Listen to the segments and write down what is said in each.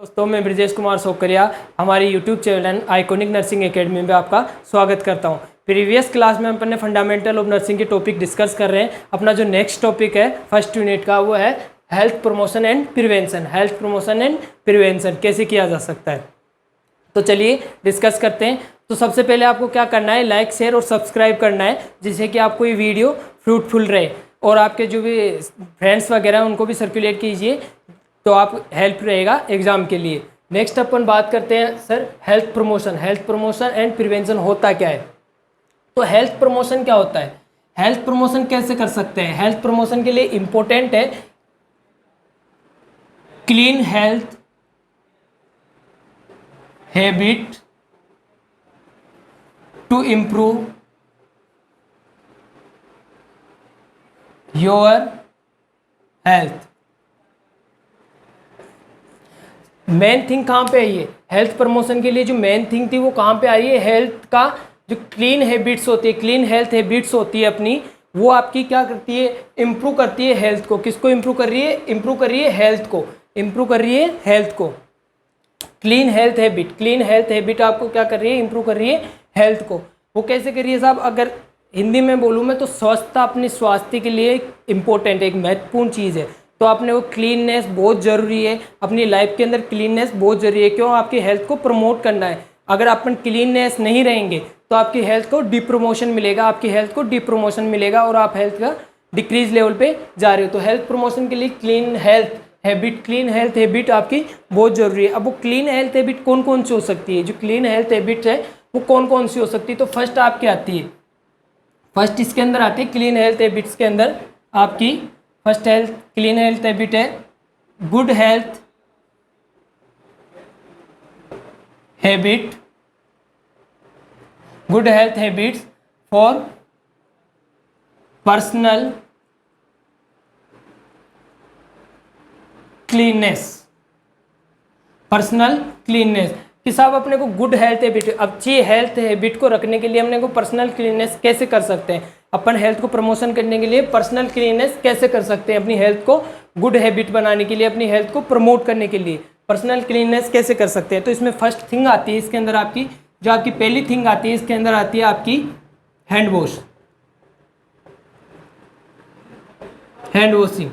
दोस्तों, मैं ब्रजेश कुमार सोकरिया हमारी YouTube channel iconic nursing academy में आपका स्वागत करता हूं। प्रीवियस क्लास में हम अपने फंडामेंटल ऑफ नर्सिंग के टॉपिक डिस्कस कर रहे हैं। अपना जो नेक्स्ट टॉपिक है फर्स्ट यूनिट का वो है health promotion and prevention. Health promotion and prevention कैसे किया जा सकता है, तो चलिए डिस्कस करते हैं। तो सबसे पहले आपको क्या करना है, लाइक शेयर और सब्सक्राइब करना है, जिससे कि आपको ये वीडियो फ्रूटफुल रहे और आपके जो भी फ्रेंड्स वगैरह हैं उनको भी सर्कुलेट कीजिए, तो आप हेल्प रहेगा एग्जाम के लिए। नेक्स्ट अपन बात करते हैं sir health promotion and prevention होता क्या है। तो हेल्थ प्रमोशन क्या होता है, हेल्थ प्रमोशन कैसे कर सकते हैं। हेल्थ प्रमोशन के लिए इंपॉर्टेंट है clean health habit to improve your health. Main thing कहाँ पे आई है, हेल्थ प्रमोशन के लिए जो मेन थिंग थी वो कहाँ पे आई है, हेल्थ का जो क्लीन हैबिट्स होती है, क्लीन हेल्थ हैबिट्स होती है अपनी, वो आपकी क्या करती है, इम्प्रूव करती है हेल्थ को। किसको इम्प्रूव कर रही है, इम्प्रूव कर रही है हेल्थ को, इम्प्रूव कर रही है हेल्थ को। Clean health habit, clean health habit आपको क्या कर रही है, इम्प्रूव कर रही है हेल्थ को। वो कैसे कर रही है साहब, अगर हिंदी में बोलूँ मैं तो स्वच्छता अपने स्वास्थ्य के लिए इम्पोर्टेंट है, एक महत्वपूर्ण चीज़ है। तो आपने वो क्लीननेस बहुत ज़रूरी है अपनी लाइफ के अंदर, क्लीननेस बहुत ज़रूरी है। क्यों, आपकी हेल्थ को प्रमोट करना है। अगर अपन क्लीननेस नहीं रहेंगे तो आपकी हेल्थ को डिप्रमोशन मिलेगा, आपकी हेल्थ को डिप्रमोशन मिलेगा और आप हेल्थ का डिक्रीज लेवल पे जा रहे हो। तो हेल्थ प्रमोशन के लिए clean health habit, clean health habit आपकी बहुत जरूरी है। अब वो क्लीन हेल्थ हैबिट कौन कौन सी हो सकती है, जो क्लीन हेल्थ हैबिट है वो कौन कौन सी हो सकती है। तो फर्स्ट आपकी आती है, फर्स्ट इसके अंदर आती है क्लीन हेल्थ हैबिट्स के अंदर आपकी first health clean health habit है good health habit, good health habits for personal cleanness. Personal cleanness कि साहब अपने को गुड हेल्थ हैबिट, अच्छी हेल्थ हैबिट को रखने के लिए अपने को पर्सनल क्लीननेस कैसे कर सकते हैं। अपन हेल्थ को प्रमोशन करने के लिए पर्सनल क्लीननेस कैसे कर सकते हैं, अपनी हेल्थ को गुड हैबिट बनाने के लिए, अपनी हेल्थ को प्रमोट करने के लिए पर्सनल क्लीननेस कैसे कर सकते हैं। तो इसमें फर्स्ट थिंग आती है इसके अंदर आपकी, जो आपकी पहली थिंग आती है इसके अंदर आती है आपकी हैंड वॉश, हैंड वॉशिंग।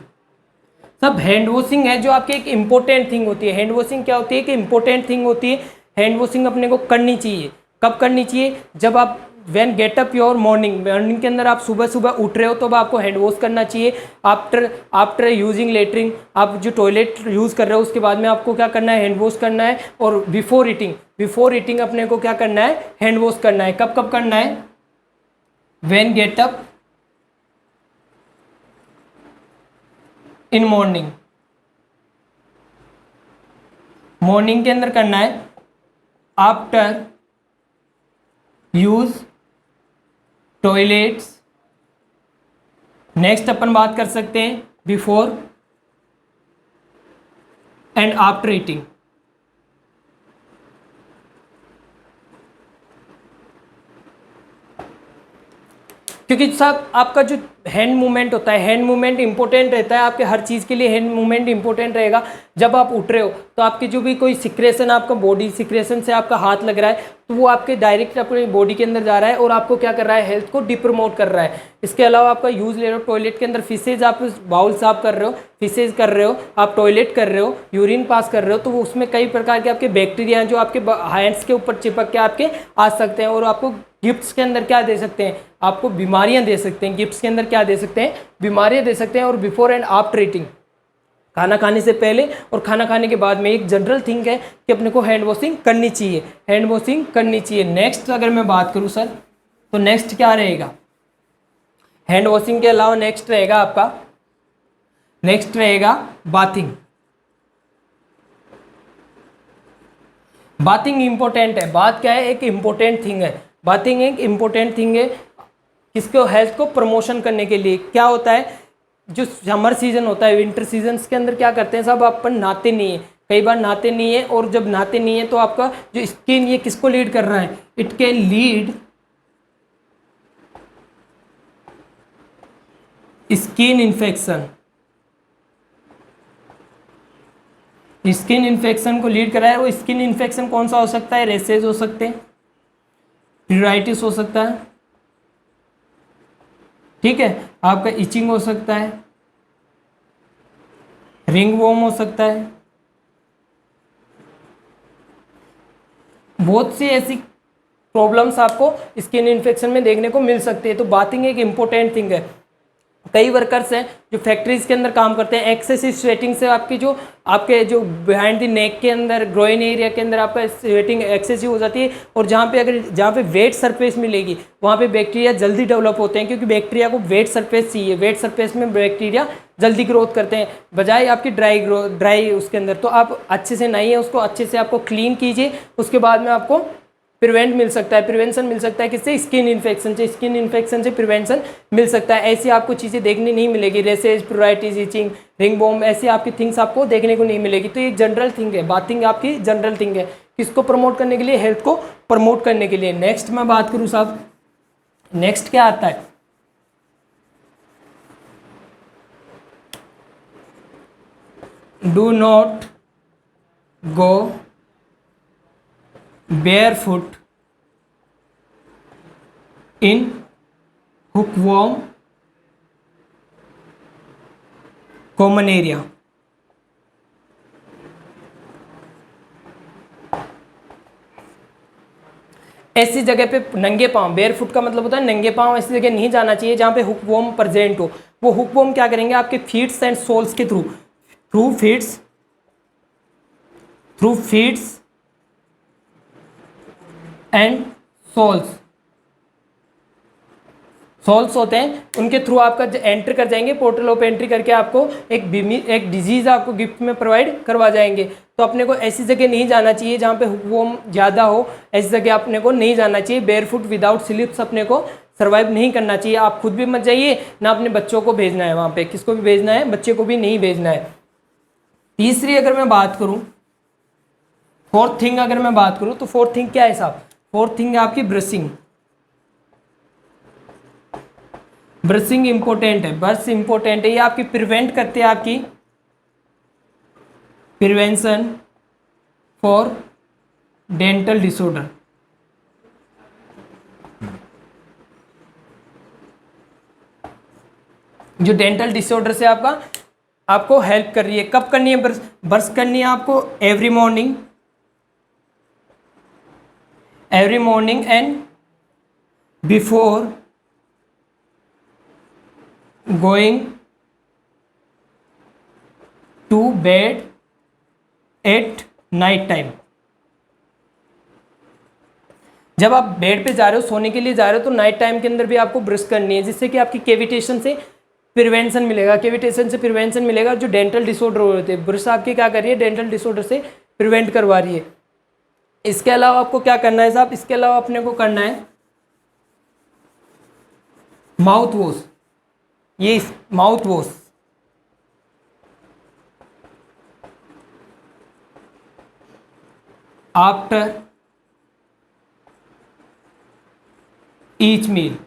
सब हैंड वॉशिंग है जो आपकी एक इंपॉर्टेंट थिंग होती है। हैंड वॉशिंग क्या होती है कि इंपॉर्टेंट थिंग होती है। हैंड वॉशिंग अपने को करनी चाहिए, कब करनी चाहिए, जब आप when get up your morning, morning के अंदर आप सुबह सुबह उठ रहे हो तो आपको हैंड वॉश करना चाहिए। आफ्टर आफ्टर यूजिंग लेटरिन, आप जो टॉयलेट यूज़ कर रहे हो उसके बाद में आपको क्या करना है, हैंड वॉश करना है। और बिफोर ईटिंग, बिफोर ईटिंग अपने को क्या करना है, हैंड वॉश करना है। कब कब करना है, when get up in morning, morning के अंदर करना है। आफ्टर यूज टॉयलेट्स, नेक्स्ट अपन बात कर सकते हैं बिफोर एंड आफ्टर ईटिंग। क्योंकि साहब आपका जो हैंड मूवमेंट होता है, हैंड मूवमेंट इंपॉर्टेंट रहता है आपके हर चीज़ के लिए। हैंड मूवमेंट इंपॉर्टेंट रहेगा। जब आप उठ रहे हो तो आपकी जो भी कोई सिक्रेशन, आपका बॉडी सिक्रेशन से आपका हाथ लग रहा है तो वो आपके डायरेक्ट अपने बॉडी के अंदर जा रहा है और आपको क्या कर रहा है, हेल्थ को डिप्रमोट कर रहा है। इसके अलावा आपका यूज ले रहे हो टॉयलेट के अंदर, फिशेज आप बाउल साफ कर रहे हो, फिशेज कर रहे हो, आप टॉयलेट कर रहे हो, यूरिन पास कर रहे हो, तो वो उसमें कई प्रकार के आपके बैक्टीरिया हैं जो आपके हैंड्स के ऊपर चिपक के आपके आ सकते हैं और आपको गिफ्ट्स के अंदर क्या दे सकते हैं, आपको बीमारियां दे सकते हैं। गिफ्ट्स के अंदर क्या दे सकते हैं, बीमारियां दे सकते हैं। और बिफोर एंड आफ्टर ईटिंग, खाना खाने से पहले और खाना खाने के बाद में एक जनरल थिंग है कि अपने को हैंड वॉशिंग करनी चाहिए, हैंड वॉशिंग करनी चाहिए। नेक्स्ट अगर मैं बात करूं सर, तो नेक्स्ट क्या रहेगा, हैंड वॉशिंग के अलावा नेक्स्ट रहेगा आपका, नेक्स्ट रहेगा बाथिंग। बाथिंग इंपॉर्टेंट है। बात क्या है, एक इंपॉर्टेंट थिंग है। बाथिंग एक इंपॉर्टेंट थिंग है किसको, हेल्थ को प्रमोशन करने के लिए। क्या होता है, जो समर सीजन होता है, विंटर सीजन के अंदर क्या करते हैं सब, अपन नहाते नहीं है, कई बार नहाते नहीं है। और जब नहाते नहीं है तो आपका जो स्किन, ये किसको लीड कर रहा है, it can lead skin infection, skin infection को लीड करा है। वो स्किन इन्फेक्शन कौन सा हो सकता है? रेसेज हो सकते हैं, यूराइटिस हो सकता है, ठीक है, आपका इचिंग हो सकता है, रिंग वॉर्म हो सकता है, बहुत सी ऐसी प्रॉब्लम्स आपको स्किन इन्फेक्शन में देखने को मिल सकती है। तो बाथिंग एक इम्पोर्टेंट थिंग है। कई वर्कर्स हैं जो फैक्ट्रीज के अंदर काम करते हैं, एक्सेसिव स्वेटिंग से आपके जो बिहाइंड द नेक के अंदर, ग्रोइन एरिया के अंदर आपका स्वेटिंग एक्सेसिव हो जाती है। और जहाँ पे वेट सरफेस मिलेगी वहाँ पे बैक्टीरिया जल्दी डेवलप होते हैं, क्योंकि बैक्टीरिया को वेट सरफेस चाहिए। वेट सरफेस में बैक्टीरिया जल्दी ग्रोथ करते हैं बजाय आपकी ड्राई उसके अंदर। तो आप अच्छे से नहाइए, उसको अच्छे से आपको क्लीन कीजिए, उसके बाद में आपको प्रिवेंशन मिल सकता है किससे? स्किन इन्फेक्शन से। स्किन इन्फेक्शन से प्रिवेंशन मिल सकता है। ऐसी आपको चीज़ें देखने नहीं मिलेगी, rashes, psoriasis, itching, ringworm, ऐसी आपकी थिंग्स आपको देखने को नहीं मिलेगी। तो ये जनरल थिंग है, बाथिंग आपकी जनरल थिंग है, किसको प्रमोट करने के लिए? हेल्थ को प्रमोट करने के लिए। नेक्स्ट मैं बात करूँ साहब, नेक्स्ट क्या आता है? Do not go barefoot in hookworm common area। ऐसी जगह पे नंगे पांव, बेयर फुट का मतलब होता है नंगे पांव, ऐसी जगह नहीं जाना चाहिए जहां पे हुकवॉर्म प्रेजेंट हो। वो हुकवॉर्म क्या करेंगे? आपके फीट्स एंड सोल्स के थ्रू फीट्स एंड सोल्स होते हैं, उनके थ्रू आपका एंटर कर जाएंगे, पोर्टल ऑफ एंट्री करके आपको एक डिजीज आपको गिफ्ट में प्रोवाइड करवा जाएंगे। तो अपने को ऐसी जगह नहीं जाना चाहिए जहाँ पे हुकवॉर्म ज़्यादा हो, ऐसी जगह अपने को नहीं जाना चाहिए। बेयरफुट विदाउट स्लिप्स अपने को सर्वाइव नहीं करना चाहिए। आप खुद भी मत जाइए, ना अपने बच्चों को भेजना है वहाँ पे, किसको भी भेजना है? बच्चे को भी नहीं भेजना है। तीसरी अगर मैं बात करूँ, फोर्थ थिंग अगर मैं बात करूँ, तो फोर्थ थिंग क्या है साहब? फोर्थ थिंग है आपकी ब्रशिंग। ब्रशिंग इंपॉर्टेंट है, ब्रश इंपॉर्टेंट है, ये आपकी प्रिवेंट करते हैं, आपकी प्रिवेंशन फॉर डेंटल डिसऑर्डर। जो डेंटल डिसऑर्डर से आपको हेल्प कर रही है। कब करनी है ब्रश? ब्रश करनी है आपको every morning and before going to bed at night time. जब आप बेड पे जा रहे हो, सोने के लिए जा रहे हो, तो नाइट टाइम के अंदर भी आपको ब्रश करनी है, जिससे कि आपकी कैविटेशन से प्रिवेंशन मिलेगा। कैविटेशन से प्रिवेंशन मिलेगा। जो डेंटल डिसऑर्डर होते हैं, ब्रश आपकी क्या कर रही है? डेंटल डिसऑर्डर से प्रिवेंट करवा रही है। इसके अलावा आपको क्या करना है साहब? इसके अलावा अपने को करना है माउथ वॉश। ये mouthwash after each meal.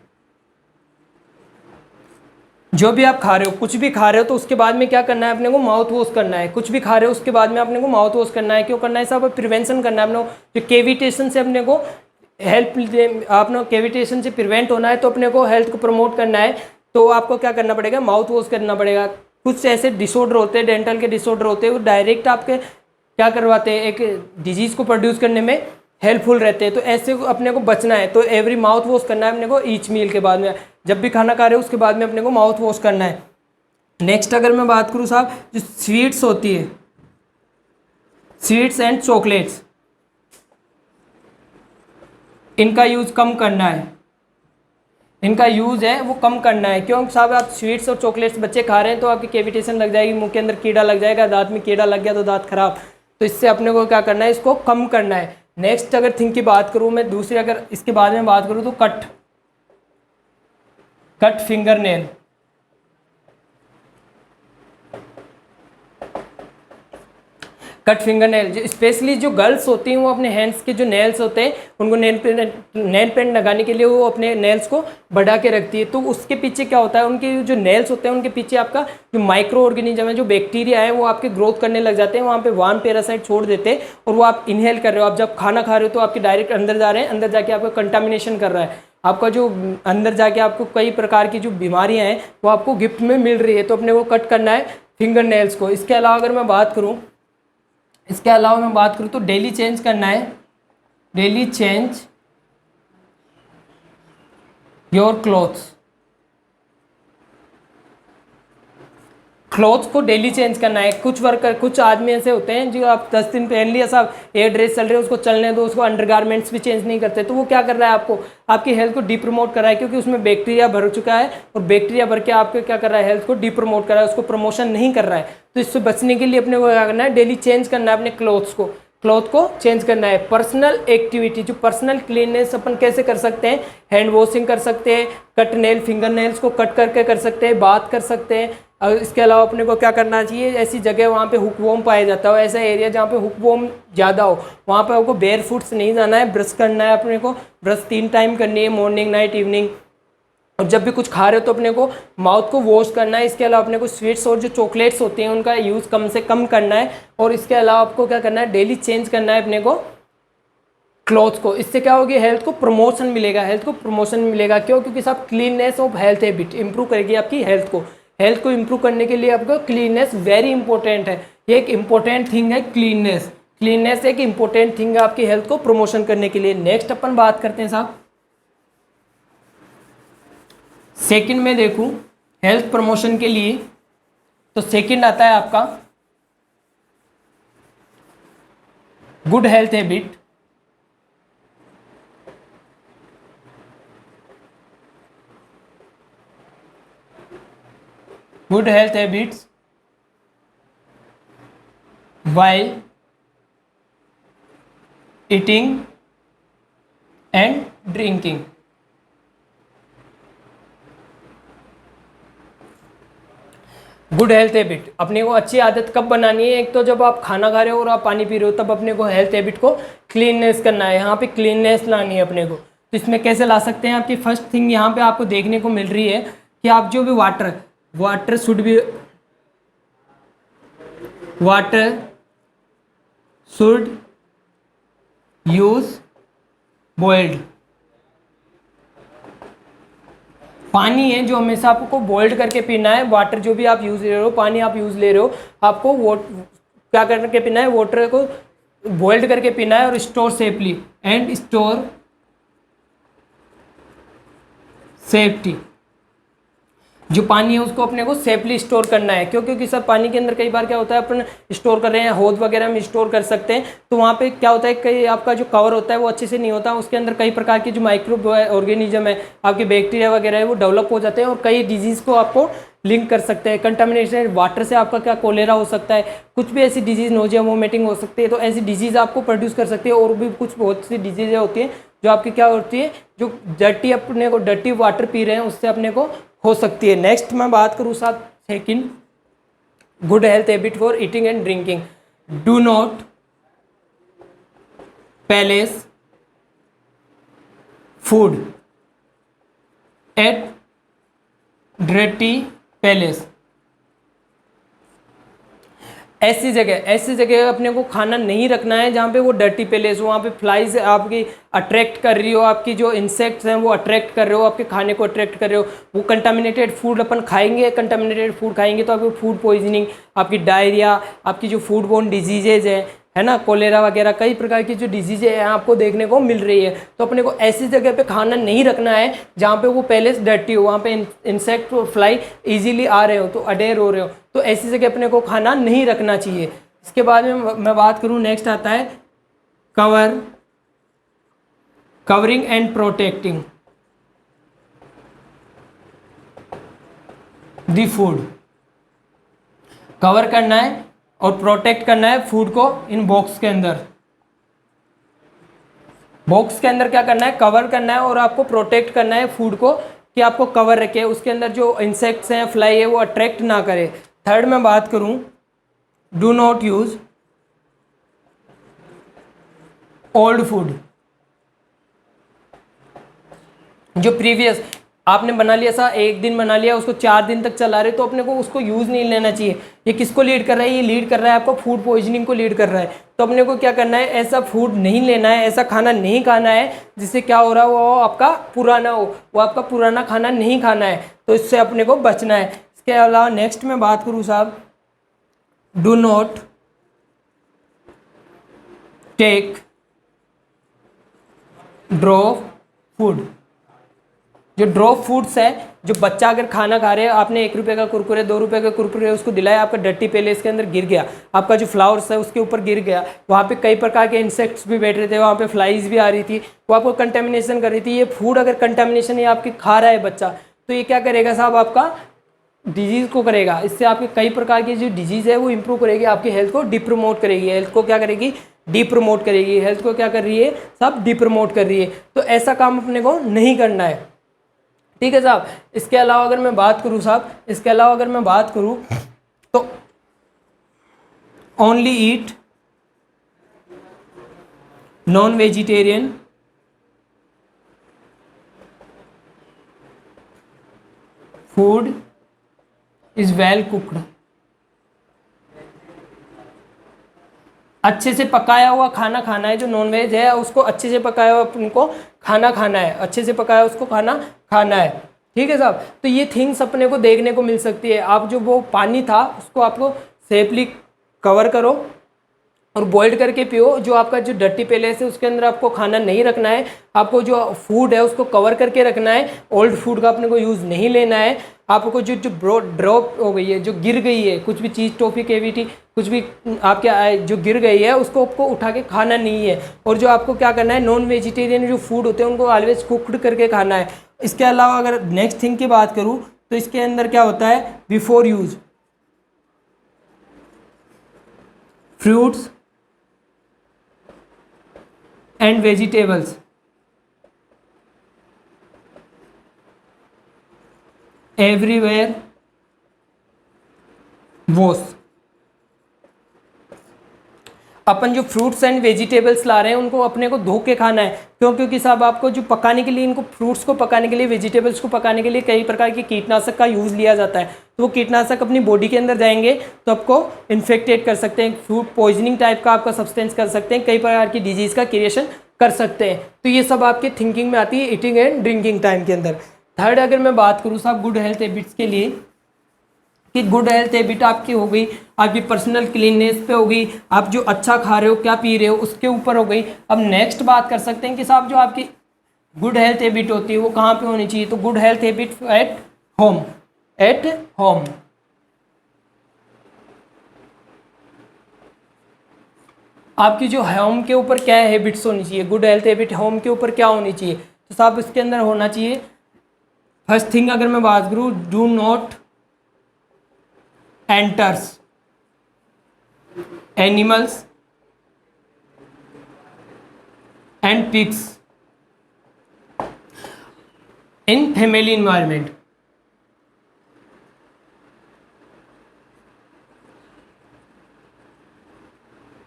जो भी आप खा रहे हो, कुछ भी खा रहे हो, तो उसके बाद में क्या करना है? अपने को माउथ वॉश करना है। कुछ भी खा रहे हो उसके बाद में अपने को माउथ वॉश करना है। क्यों करना है साहब? प्रिवेंशन करना है अपने को, जो कैविटेशन से अपने को हेल्प, आपने कैविटेशन से प्रिवेंट होना है, तो अपने को हेल्थ को प्रमोट करना है, तो आपको क्या करना पड़ेगा? माउथ वॉश करना पड़ेगा। कुछ ऐसे डिसऑर्डर होते हैं, डेंटल के डिसऑर्डर होते हैं, वो डायरेक्ट आपके क्या करवाते हैं? एक डिजीज़ को प्रोड्यूस करने में हेल्पफुल रहते हैं। तो ऐसे अपने को बचना है, तो एवरी माउथ वॉश करना है अपने को ईच मील के बाद में। जब भी खाना खा रहे हो उसके बाद में अपने को माउथ वॉश करना है। नेक्स्ट अगर मैं बात करूँ साहब, जो स्वीट्स होती है, स्वीट्स एंड चॉकलेट्स, इनका यूज़ कम करना है। इनका यूज़ है वो कम करना है। क्यों साहब? आप स्वीट्स और चॉकलेट्स बच्चे खा रहे हैं, तो आपकी कैविटेशन लग जाएगी, मुंह के अंदर कीड़ा लग जाएगा, दांत में कीड़ा लग गया तो दांत खराब। तो इससे अपने को क्या करना है? इसको कम करना है। नेक्स्ट अगर थिंग की बात करूँ मैं, दूसरी अगर इसके बाद में बात करूँ, तो cut finger nail. Cut finger nail, जो स्पेशली जो गर्ल्स होती हैं वो अपने हैंड्स के जो नेल्स होते हैं उनको नेल पेंट लगाने के लिए वो अपने नेल्स को बढ़ा के रखती है। तो उसके पीछे क्या होता है, उनके जो नेल्स होते हैं उनके पीछे आपका जो माइक्रो ऑर्गेनिज्म है, जो बैक्टीरिया है, वो आपके ग्रोथ करने लग जाते हैं, वहाँ पे वार्म पैरासाइट छोड़ देते हैं और वो आप इनहेल कर रहे हो। आप जब खाना खा रहे हो तो आपके डायरेक्ट अंदर जा रहे हैं, अंदर जाके आपका कंटामिनेशन कर रहा है, आपका जो अंदर जाके आपको कई प्रकार की जो बीमारियाँ हैं वो आपको गिफ्ट में मिल रही है। तो अपने को कट करना है फिंगर नेल्स को। इसके अलावा अगर मैं बात करूँ तो डेली चेंज करना है, डेली चेंज योर क्लोथ्स को डेली चेंज करना है। कुछ आदमी ऐसे होते हैं जो आप 10 दिन पहन लिया, सब ये ड्रेस चल रही है उसको चलने दो, उसको अंडरगारमेंट्स भी चेंज नहीं करते, तो वो क्या कर रहा है, आपको आपकी हेल्थ को डिप्रमोट कर रहा है, क्योंकि उसमें बैक्टीरिया भर चुका है और बैक्टीरिया भर के आपको क्या कर रहा है, हेल्थ को डिप्रमोट कर रहा है, उसको प्रमोशन नहीं कर रहा है। तो इससे बचने के लिए अपने को क्या करना है, डेली चेंज करना है अपने क्लॉथ को चेंज करना है। पर्सनल एक्टिविटी, जो पर्सनल क्लीननेस अपन कैसे कर सकते हैं, हैंड वॉशिंग कर सकते हैं, कट नेल फिंगर नेल्स को कट करके कर सकते हैं, बात कर सकते हैं। और इसके अलावा अपने को क्या करना चाहिए, ऐसी जगह वहाँ पे हुकवॉर्म पाया जाता हो, ऐसा एरिया जहाँ पे हुकवॉर्म ज़्यादा हो, वहाँ पे आपको बेयर फुट्स नहीं जाना है, ब्रश करना है अपने को, ब्रश 3 टाइम करनी है, मॉर्निंग नाइट इवनिंग। और जब भी कुछ खा रहे हो तो अपने को माउथ को वॉश करना है। इसके अलावा अपने को स्वीट्स और जो चॉकलेट्स होती हैं उनका यूज़ कम से कम करना है। और इसके अलावा आपको क्या करना है, डेली चेंज करना है अपने को क्लॉथ को। इससे क्या होगी, हेल्थ को प्रमोशन मिलेगा। क्यों? क्योंकि सब cleanness of health habit improve करेगी आपकी हेल्थ को इंप्रूव करने के लिए आपको क्लीननेस वेरी इंपॉर्टेंट है। ये एक इंपॉर्टेंट थिंग है क्लीननेस एक इंपॉर्टेंट थिंग है आपकी हेल्थ को प्रमोशन करने के लिए। नेक्स्ट अपन बात करते हैं साहब, सेकंड में देखूं हेल्थ प्रमोशन के लिए, तो सेकंड आता है आपका good health habit. Good health habits while eating and drinking। Good health habit अपने को अच्छी आदत कब बनानी है, एक तो जब आप खाना खा रहे हो और आप पानी पी रहे हो, तब अपने को हेल्थ हैबिट को क्लीननेस करना है, यहाँ पे क्लीननेस लानी है अपने को। तो इसमें कैसे ला सकते हैं, आपकी फर्स्ट थिंग यहाँ पे आपको देखने को मिल रही है कि आप जो भी वाटर शुड यूज बॉइल्ड। पानी है जो हमेशा आपको बॉइल्ड करके पीना है। वाटर जो भी आप यूज़ ले रहे हो, पानी आप यूज़ ले रहे हो, आपको वो क्या करके पीना है, वाटर को बॉइल्ड करके पीना है। और स्टोर सेफ्टी, जो पानी है उसको अपने को सेफली स्टोर करना है। क्यों? क्योंकि सर पानी के अंदर कई बार क्या होता है, अपन स्टोर कर रहे हैं, हौद वगैरह में स्टोर कर सकते हैं, तो वहाँ पे क्या होता है, कई आपका जो कवर होता है वो अच्छे से नहीं होता, उसके अंदर कई प्रकार के जो माइक्रो ऑर्गेनिज्म है, आपके बैक्टीरिया वगैरह है, वो डेवलप हो जाते हैं और कई डिजीज़ को आपको लिंक कर सकते हैं। कंटामिनेटेड वाटर से आपका क्या कोलेरा हो सकता है, कुछ भी ऐसी डिजीज़, नोजिया वोमिटिंग हो सकती है, तो ऐसी डिजीज़ आपको प्रोड्यूस कर सकती है। और भी कुछ बहुत सी डिजीज़ें होती हैं जो आपकी क्या होती है, जो डर्टी वाटर पी रहे हैं उससे अपने को हो सकती है। नेक्स्ट मैं बात करूँ साथ second good health habit for eating and drinking. Do not palace food at dirty palace. ऐसी जगह अपने को खाना नहीं रखना है जहाँ पे वो डर्टी पैलेस हो, वहाँ पे फ्लाइज आपकी अट्रैक्ट कर रही हो, आपकी जो इंसेक्ट्स हैं वो अट्रैक्ट कर रहे हो, आपके खाने को अट्रैक्ट कर रहे हो। वो कंटामिनेटेड फूड अपन खाएंगे, तो आपको फूड पॉइजनिंग, आपकी डायरिया, आपकी जो फूड बोर्न डिजीजेज है ना, कोलेरा वगैरह कई प्रकार की जो डिजीजें हैं आपको देखने को मिल रही है। तो अपने को ऐसी जगह पे खाना नहीं रखना है जहाँ पे वो पैलेस डर्टी हो, वहाँ पे इंसेक्ट और फ्लाई इजीली आ रहे हो, तो अडेयर हो रहे हो, तो ऐसी जगह अपने को खाना नहीं रखना चाहिए। इसके बाद में मैं बात करूँ, नेक्स्ट आता है covering and protecting the food. Cover करना है और प्रोटेक्ट करना है फूड को इन बॉक्स के अंदर। बॉक्स के अंदर क्या करना है, कवर करना है और आपको प्रोटेक्ट करना है फूड को, कि आपको कवर रखे, उसके अंदर जो इंसेक्ट्स हैं, फ्लाई है, वो अट्रैक्ट ना करे। थर्ड में बात करूं, do not use old food, जो प्रीवियस आपने बना लिया सा, एक दिन बना लिया, उसको 4 दिन तक चला रहे, तो अपने को उसको यूज़ नहीं लेना चाहिए। ये किसको लीड कर रहा है? ये लीड कर रहा है आपको फूड पॉइजनिंग को लीड कर रहा है। तो अपने को क्या करना है? ऐसा फूड नहीं लेना है, ऐसा खाना नहीं खाना है जिससे क्या हो रहा है, वो आपका पुराना हो, वो आपका पुराना खाना नहीं खाना है। तो इससे अपने को बचना है। इसके अलावा नेक्स्ट में बात करूँ साहब, do not take drop food. जो ड्रॉप फूड्स है, जो बच्चा अगर खाना खा रहे हैं, आपने 1 रुपये का कुरकुरे, 2 रुपये का कुरकुरे उसको दिलाया, आपका डट्टी पहले इसके अंदर गिर गया, आपका जो फ्लावर्स है उसके ऊपर गिर गया, वहाँ पे कई प्रकार के इंसेक्ट्स भी बैठ रहे थे, वहाँ पे फ्लाइज भी आ रही थी, वो आपको कंटेमिनेशन कर रही थी। ये फूड अगर कंटेमिनेशन ये आपके खा रहा है बच्चा, तो ये क्या करेगा साहब? आपका डिजीज़ को करेगा। इससे आपके कई प्रकार की जो डिजीज़ है वो इंप्रूव करेगी, आपकी हेल्थ को डिप्रोमोट करेगी। हेल्थ को क्या करेगी? डिप्रोमोट करेगी। हेल्थ को क्या कर रही है? सब डिप्रोमोट कर रही है। तो ऐसा काम अपने को नहीं करना है, ठीक है साहब। इसके अलावा अगर मैं बात करूँ साहब, इसके अलावा अगर मैं बात करूँ तो only eat non vegetarian food is well cooked. अच्छे से पकाया हुआ खाना खाना है। जो नॉनवेज है उसको अच्छे से पकाया हुआ अपन को खाना खाना है, अच्छे से पकाया उसको खाना खाना है, ठीक है साहब। तो ये थिंग्स अपने को देखने को मिल सकती है। आप जो वो पानी था उसको आपको सेफली कवर करो और बॉइल्ड करके पियो। जो आपका जो डर्टी पैलेस है उसके अंदर आपको खाना नहीं रखना है, आपको जो फूड है उसको कवर करके रखना है। ओल्ड फूड का अपने को यूज़ नहीं लेना है। आपको जो जो ड्रॉप हो गई है, जो गिर गई है, कुछ भी चीज़, टॉफी, कैविटी, कुछ भी आपके जो गिर गई है उसको आपको उठा के खाना नहीं है। और जो आपको क्या करना है, नॉन वेजिटेरियन जो फूड होते हैं उनको ऑलवेज कुकड करके खाना है। इसके अलावा अगर नेक्स्ट थिंग की बात करूँ तो इसके अंदर क्या होता है, before use fruits and vegetables everywhere wash. अपन जो फ्रूट्स एंड वेजिटेबल्स ला रहे हैं उनको अपने को धो के खाना है। क्यों? क्योंकि साहब आपको जो पकाने के लिए, इनको फ्रूट्स को पकाने के लिए, वेजिटेबल्स को पकाने के लिए कई प्रकार के कीटनाशक का यूज़ लिया जाता है। तो वो कीटनाशक अपनी बॉडी के अंदर जाएंगे तो आपको इन्फेक्टेड कर सकते हैं, फूड पॉइजनिंग टाइप का आपका सब्सटेंस कर सकते हैं, कई प्रकार की डिजीज़ का क्रिएशन कर सकते हैं। तो ये सब आपके थिंकिंग में आती है ईटिंग एंड ड्रिंकिंग टाइम के अंदर। थर्ड अगर मैं बात करूँ साहब गुड हेल्थ हैबिट्स के लिए, कि गुड हेल्थ हैबिट आपकी हो गई, आपकी पर्सनल क्लीननेस पे हो गई, आप जो अच्छा खा रहे हो, क्या पी रहे हो, उसके ऊपर हो गई। अब नेक्स्ट बात कर सकते हैं कि साहब जो आपकी गुड हेल्थ हैबिट होती है वो कहाँ पे होनी चाहिए? तो good health habit at home, at home. आपकी जो होम के ऊपर क्या हैबिट्स होनी चाहिए, गुड हेल्थ हैबिट होम के ऊपर क्या होनी चाहिए? तो साहब इसके अंदर होना चाहिए, फर्स्ट थिंग अगर मैं बात करूँ, do not enters animals and pigs in family environment।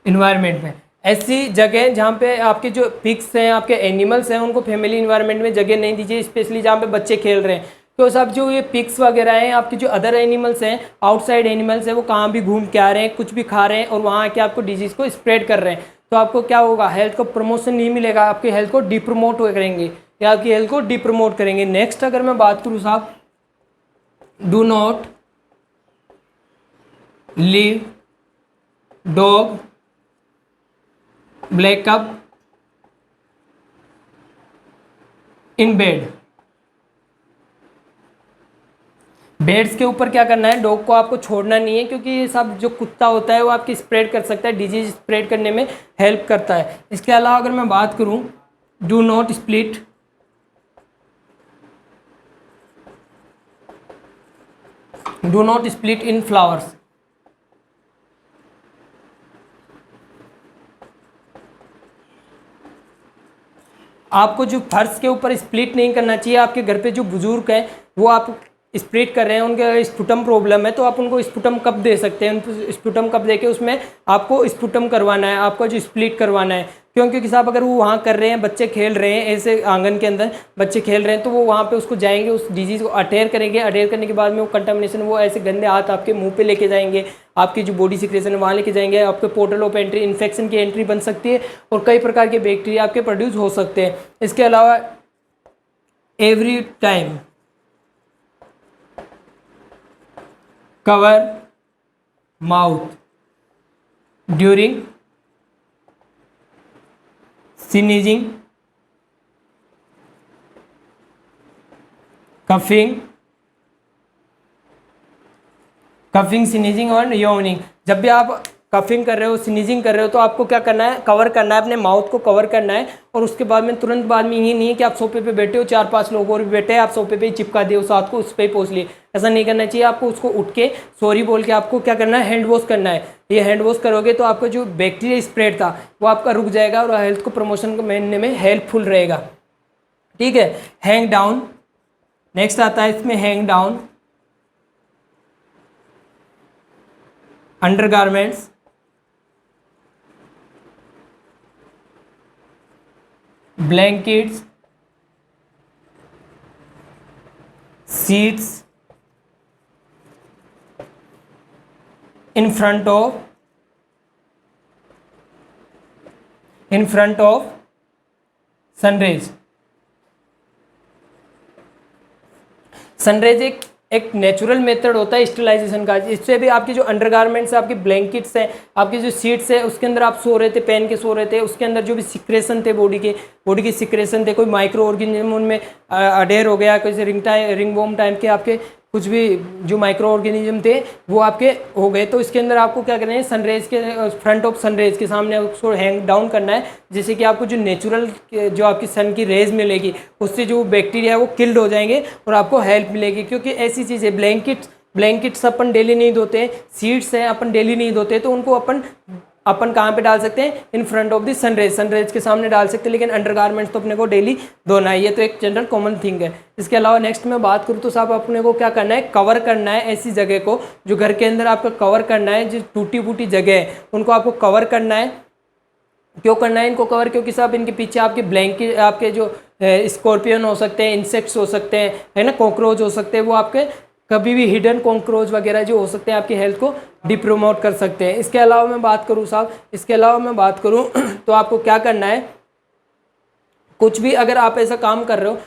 Environment में ऐसी जगह जहाँ पे आपके जो पिग्स हैं, आपके एनिमल्स हैं, उनको फैमिली इन्वायरमेंट में जगह नहीं दीजिए, स्पेशली जहाँ पे बच्चे खेल रहे हैं। तो सब जो ये पिग्स वगैरह हैं, आपके जो अदर एनिमल्स हैं, आउटसाइड एनिमल्स हैं, वो कहाँ भी घूम के आ रहे हैं, कुछ भी खा रहे हैं और वहाँ आके आपको डिजीज़ को स्प्रेड कर रहे हैं। तो आपको क्या होगा, हेल्थ को प्रमोशन नहीं मिलेगा, आपकी हेल्थ को डिप्रमोट करेंगे या आपकी हेल्थ को डिप्रमोट करेंगे। नेक्स्ट अगर मैं बात करूँ साहब, do not leave dog black up in bed. Beds के ऊपर क्या करना है, डॉग को आपको छोड़ना नहीं है, क्योंकि ये सब जो कुत्ता होता है वो आपकी स्प्रेड कर सकता है, डिजीज स्प्रेड करने में हेल्प करता है। इसके अलावा अगर मैं बात करूं, do not split in flowers. आपको जो फर्श के ऊपर स्प्लिट नहीं करना चाहिए। आपके घर पे जो बुजुर्ग हैं वो आप स्प्लिट कर रहे हैं, उनके स्पुटम प्रॉब्लम है, तो आप उनको स्पुटम कप दे सकते हैं। उनको स्पुटम कप देके उसमें आपको स्पुटम करवाना है, आपको जो स्प्लिट करवाना है। क्यों? क्योंकि साहब अगर वो वहाँ कर रहे हैं, बच्चे खेल रहे हैं ऐसे आंगन के अंदर बच्चे खेल रहे हैं, तो वो वहाँ पे उसको जाएंगे, उस डिजीज़ को अटेयर करेंगे, अटेयर करने के बाद में वो कंटामिनेशन, वो ऐसे गंदे हाथ आपके मुंह पे लेके जाएंगे, आपकी जो बॉडी सिक्रेशन है वहाँ लेके जाएंगे, आपके पोर्टल ऑफ एंट्री इन्फेक्शन की एंट्री बन सकती है और कई प्रकार के बैक्टीरिया आपके प्रोड्यूस हो सकते हैं। इसके अलावा every time cover mouth during sneezing, coughing sneezing और योनिंग। जब भी आप कफिंग कर रहे हो, स्नीजिंग कर रहे हो, तो आपको क्या करना है, कवर करना है, अपने माउथ को कवर करना है। और उसके बाद में तुरंत बाद में ये नहीं है कि आप सोफे पे बैठे हो, 4-5 लोग और भी बैठे हैं, आप सोफे पे ही चिपका दिए उस हाथ को, उस पर ही पोंछ लिए। ऐसा नहीं करना चाहिए, आपको उसको उठ के सॉरी बोल के आपको क्या करना है, हैंड वॉश करना है। ये हैंड वॉश करोगे तो आपका जो बैक्टीरिया स्प्रेड था वो आपका रुक जाएगा और हेल्थ को प्रमोशन करने में हेल्पफुल रहेगा। ठीक है। हैंग डाउन, नेक्स्ट आता है इसमें hang down undergarments, blankets, seats in front of sunrays। Sun rays एक नेचुरल मेथड होता है स्टरलाइजेशन का। इससे भी आपकी जो अंडरगारमेंट्स है, आपकी ब्लैंकेट्स है, आपकी जो सीट्स है, उसके अंदर आप सो रहे थे, पहन के सो रहे थे, उसके अंदर जो भी सिक्रेशन थे बॉडी के सिक्रेशन थे, कोई माइक्रो ऑर्गेनिज्म उनमें अडेयर हो गया, कोई रिंग वॉर्म टाइप के आपके कुछ भी जो माइक्रो ऑर्गेनिज्म थे वो आपके हो गए, तो इसके अंदर आपको क्या करना है, सनरेज के फ्रंट ऑफ सनरेज के सामने उसको हैंग डाउन करना है, जिससे कि आपको जो नेचुरल जो आपकी सन की रेज मिलेगी उससे जो बैक्टीरिया है वो किल्ड हो जाएंगे और आपको हेल्प मिलेगी। क्योंकि ऐसी चीज़ है, ब्लैंकेट्स अपन डेली नहीं धोते हैं, सीट्स हैं अपन डेली नहीं धोते, तो उनको अपन कहाँ पे डाल सकते हैं, in front of the sun rays के सामने डाल सकते हैं, लेकिन अंडरगारमेंट्स तो अपने को डेली धोना है। ये तो एक जनरल कॉमन थिंग है। इसके अलावा नेक्स्ट में बात करूँ तो साहब अपने को क्या करना है, कवर करना है ऐसी जगह को जो घर के अंदर आपका कवर करना है, जो टूटी फूटी जगह है उनको आपको कवर करना है। क्यों करना है इनको कवर? क्योंकि साहब इनके पीछे आपके ब्लैंकेट, आपके जो स्कॉर्पियन हो सकते हैं, इंसेक्ट्स हो सकते हैं, है ना, कॉकरोच हो सकते हैं, वो आपके कभी भी हिडन कॉकरोच वगैरह जो हो सकते हैं आपकी हेल्थ को डिप्रोमोट कर सकते हैं। इसके अलावा मैं बात करूँ साहब, तो आपको क्या करना है, कुछ भी अगर आप ऐसा काम कर रहे हो,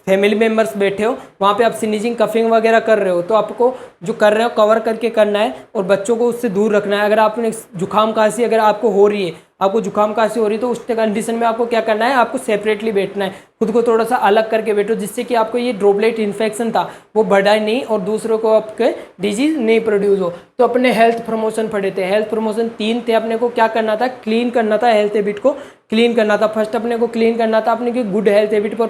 फैमिली मेम्बर्स बैठे हो, वहाँ पे आप स्नीजिंग कफिंग वगैरह कर रहे हो, तो आपको जो कर रहे हो कवर करके करना है और बच्चों को उससे दूर रखना है। अगर आपने जुकाम खांसी अगर आपको हो रही है, तो उस कंडीशन में आपको क्या करना है, आपको सेपरेटली बैठना है, खुद को थोड़ा सा अलग करके बैठो, जिससे कि आपको ये ड्रॉपलेट इन्फेक्शन था वो बढ़ा नहीं और दूसरों को आपके डिजीज नहीं प्रोड्यूस हो। तो अपने हेल्थ प्रमोशन पढ़े थे, हेल्थ प्रमोशन 3 थे। अपने को क्या करना था, क्लीन करना था, हेल्थ हैबिट को क्लीन करना था। फर्स्ट अपने को क्लीन करना था अपने की good health habit for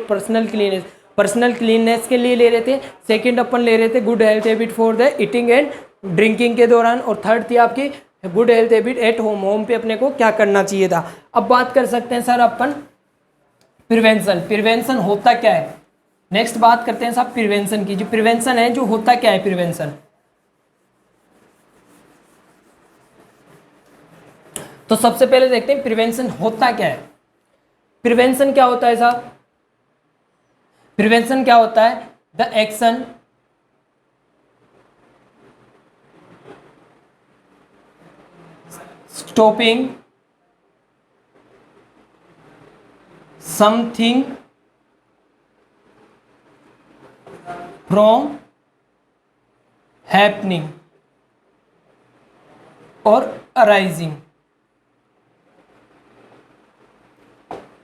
personal cleanness के लिए ले रहे थे। सेकंड अपन ले रहे थे good health habit for the eating and drinking के दौरान, और थर्ड थी आपकी good health habit at home, home पे अपने को क्या करना चाहिए था। अब बात कर सकते हैं सर अपन प्रिवेंशन होता क्या है। नेक्स्ट बात करते हैं साहब प्रिवेंशन की। जो प्रिवेंशन है, जो होता क्या है प्रिवेंशन, तो सबसे पहले देखते हैं प्रिवेंशन होता क्या है। प्रिवेंशन क्या होता है साहब, प्रिवेंशन क्या होता है, the action stopping something from happening और अराइजिंग।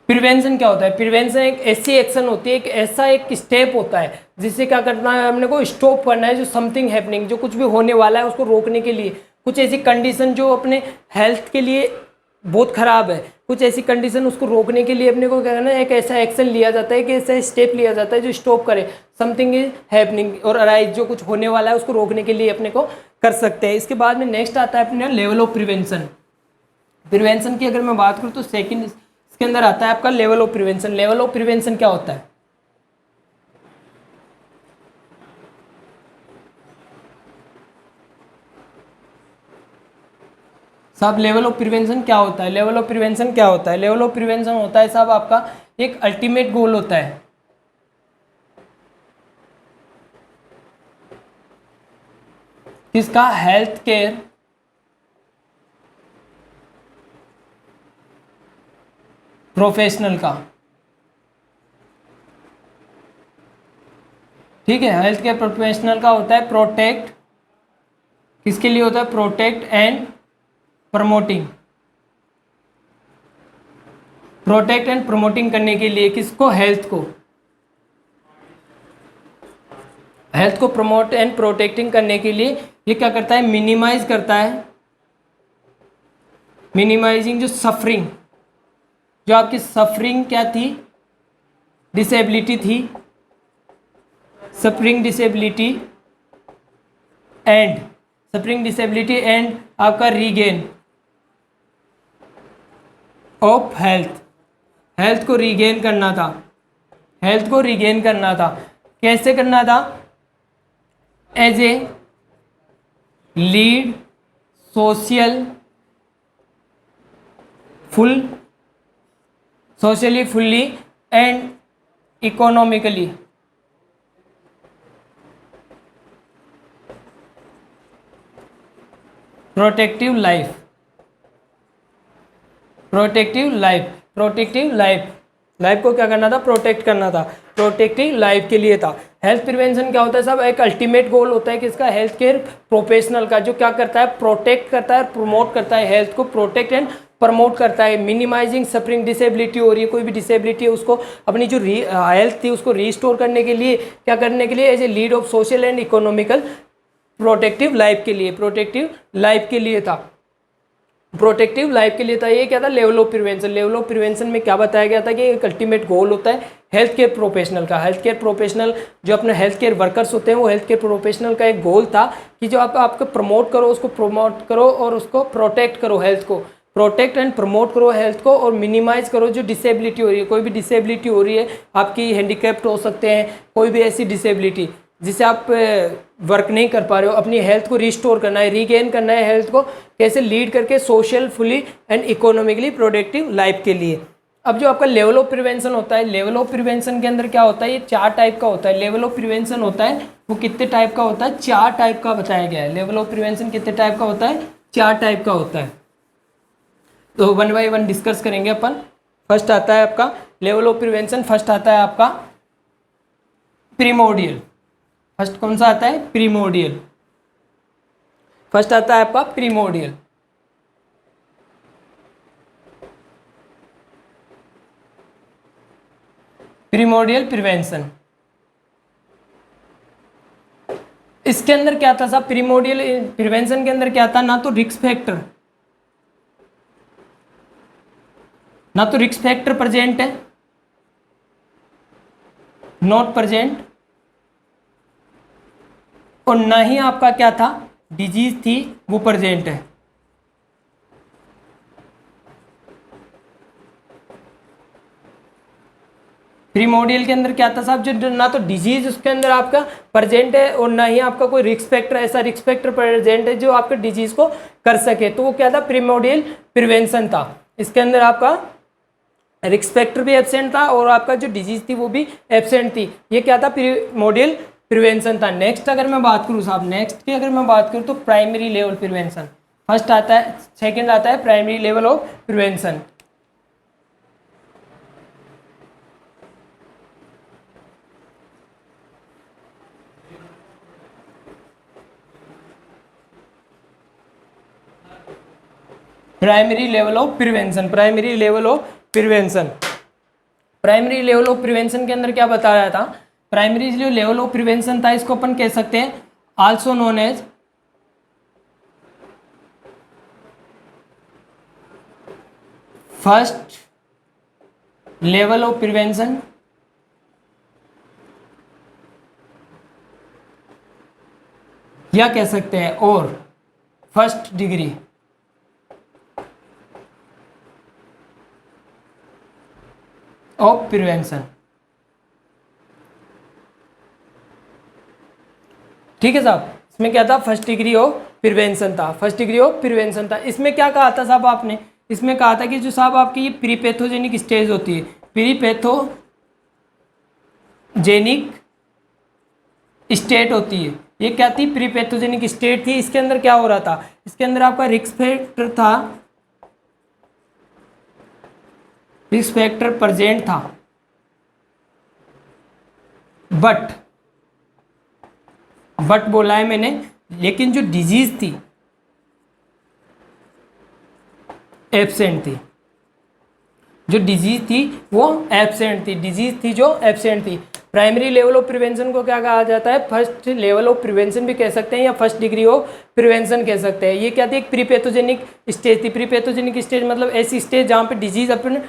प्रिवेंशन क्या होता है, प्रिवेंशन एक ऐसी एक्शन होती है, एक ऐसा एक स्टेप होता है जिससे क्या करना है, हमने को स्टॉप करना है जो समथिंग हैपनिंग, जो कुछ भी होने वाला है उसको रोकने के लिए। कुछ ऐसी कंडीशन जो अपने हेल्थ के लिए बहुत खराब है, कुछ ऐसी कंडीशन उसको रोकने के लिए अपने को क्या करना है, एक ऐसा एक्शन लिया जाता है, कि ऐसा स्टेप लिया जाता है जो स्टॉप करे समथिंग इज हैपनिंग और अराइज, जो कुछ होने वाला है उसको रोकने के लिए अपने को कर सकते हैं। इसके बाद में नेक्स्ट आता है अपने लेवल ऑफ प्रिवेंशन। प्रिवेंशन की अगर मैं बात करूँ तो सेकंड इसके अंदर आता है आपका level of prevention. Level of prevention क्या होता है, साहब लेवल ऑफ प्रिवेंशन क्या होता है? लेवल ऑफ प्रिवेंशन क्या होता है? लेवल ऑफ प्रिवेंशन होता है साहब आपका एक अल्टीमेट गोल होता है। किसका? हेल्थ केयर प्रोफेशनल का। ठीक है, हेल्थ केयर प्रोफेशनल का होता है प्रोटेक्ट, किसके लिए होता है? Protect and promoting, protect and promoting करने के लिए किसको? हेल्थ को, हेल्थ को प्रमोट एंड प्रोटेक्टिंग करने के लिए ये क्या करता है? मिनिमाइज करता है, मिनिमाइजिंग जो सफरिंग, जो आपकी सफरिंग क्या थी? डिसेबिलिटी थी, suffering disability and, suffering disability and आपका रीगेन ऑफ हेल्थ, हेल्थ को रीगेन करना था, हेल्थ को रीगेन करना था। कैसे करना था? As a lead social full, socially fully and economically, protective life, protective life, protective life, life को क्या करना था? प्रोटेक्ट करना था, प्रोटेक्टिव लाइफ के लिए था। हेल्थ प्रिवेंशन क्या होता है साहब? एक अल्टीमेट गोल होता है किसका? हेल्थ केयर प्रोफेशनल का, जो क्या करता है? प्रोटेक्ट करता है, प्रमोट करता है, हेल्थ को प्रोटेक्ट एंड प्रमोट करता है। मिनिमाइजिंग सफरिंग, डिसेबिलिटी हो रही है, कोई भी डिसेबिलिटी है उसको अपनी जो हेल्थ थी उसको रीस्टोर करने के लिए, क्या करने के लिए? As a lead of social and economical protective life के लिए, प्रोटेक्टिव लाइफ के लिए था, प्रोटेक्टिव लाइफ के लिए था। ये क्या था? Level of prevention. Level of prevention में क्या बताया गया था कि एक अल्टीमेट गोल होता है हेल्थ केयर प्रोफेशनल का। हेल्थ केयर प्रोफेशनल जो अपने हेल्थ केयर वर्कर्स होते हैं, वो हेल्थ केयर प्रोफेशनल का एक गोल था कि जो आपको प्रमोट करो, उसको प्रमोट करो और उसको प्रोटेक्ट करो, हेल्थ को प्रोटेक्ट एंड प्रमोट करो हेल्थ को, और मिनिमाइज करो जो डिसेबिलिटी हो रही है। कोई भी डिसेबिलिटी हो रही है आपकी, हैंडीकैप्ड हो सकते हैं, कोई भी ऐसी डिसेबिलिटी जिससे आप वर्क नहीं कर पा रहे हो, अपनी हेल्थ को रिस्टोर करना है, रीगेन करना है हेल्थ को, कैसे? लीड करके social fully and economically productive life के लिए। अब जो आपका लेवल ऑफ प्रिवेंशन होता है, लेवल ऑफ प्रिवेंशन के अंदर क्या होता है? ये 4 टाइप का होता है। लेवल ऑफ प्रिवेंशन होता है वो कितने टाइप का होता है? 4 टाइप का बताया गया है। लेवल ऑफ प्रिवेंशन कितने टाइप का होता है? 4 टाइप का होता है। तो 1 बाय 1 डिस्कस करेंगे अपन। फर्स्ट आता है आपका लेवल ऑफ प्रिवेंशन, फर्स्ट आता है आपका प्रीमोडियल। फर्स्ट कौन सा आता है? प्रीमोडियल। फर्स्ट आता है आपका प्रीमोडियल। प्रीमोडियल प्रिवेंशन, इसके अंदर क्या था साहब? प्रीमोडियल प्रिवेंशन के अंदर क्या था? ना तो रिस्क फैक्टर, ना तो रिस्क फैक्टर प्रेजेंट है, नॉट प्रेजेंट, और ना ही आपका क्या था? डिजीज थी वो प्रेजेंट है। प्रीमोडियल के अंदर क्या था साहब? जो ना तो डिजीज उसके अंदर आपका प्रेजेंट है और ना ही आपका कोई रिस्क फैक्टर, ऐसा रिस्क फैक्टर प्रेजेंट है जो आपके डिजीज को कर सके, तो वो क्या था? प्रीमोडियल प्रिवेंशन था। इसके अंदर आपका रिस्क फैक्टर भी एब्सेंट था और आपका जो डिजीज थी वो भी एब्सेंट थी। ये क्या था? प्रीमोडियल प्रिवेंशन था। नेक्स्ट अगर मैं बात करूँ साहब, नेक्स्ट की अगर मैं बात करूँ तो प्राइमरी लेवल प्रिवेंशन फर्स्ट आता है, सेकंड आता है primary level of prevention. Primary level of prevention, primary level of prevention, primary level of prevention के अंदर क्या बताया था? प्राइमरी जो लेवल ऑफ प्रिवेंशन था इसको अपन कह सकते हैं also known as first level of prevention, या कह सकते हैं और फर्स्ट डिग्री ऑफ प्रिवेंशन। ठीक है साहब, इसमें क्या था? फर्स्ट डिग्री ऑफ प्रिवेंशन था, फर्स्ट डिग्री ऑफ प्रिवेंशन था। इसमें क्या कहा था साहब आपने, इसमें कहा था कि जो साहब आपकी ये प्रीपैथोजेनिक स्टेज होती है, प्रीपैथोजेनिक स्टेट होती है, ये क्या थी, प्रीपैथोजेनिक स्टेट थी। इसके अंदर क्या हो रहा था, इसके अंदर आपका रिस्क फैक्टर था, रिस्क फैक्टर प्रेजेंट था, बट बोला है मैंने, लेकिन जो डिजीज थी एब्सेंट थी, जो डिजीज थी वो एब्सेंट थी, डिजीज थी जो एब्सेंट थी। प्राइमरी लेवल ऑफ प्रिवेंशन को क्या कहा जाता है, फर्स्ट लेवल ऑफ प्रिवेंशन भी कह सकते हैं या फर्स्ट डिग्री ऑफ प्रिवेंशन कह सकते हैं। ये क्या थी, एक प्रीपैथोजेनिक स्टेज थी। प्रीपैथोजेनिक स्टेज मतलब ऐसी स्टेज जहाँ पे डिजीज अपन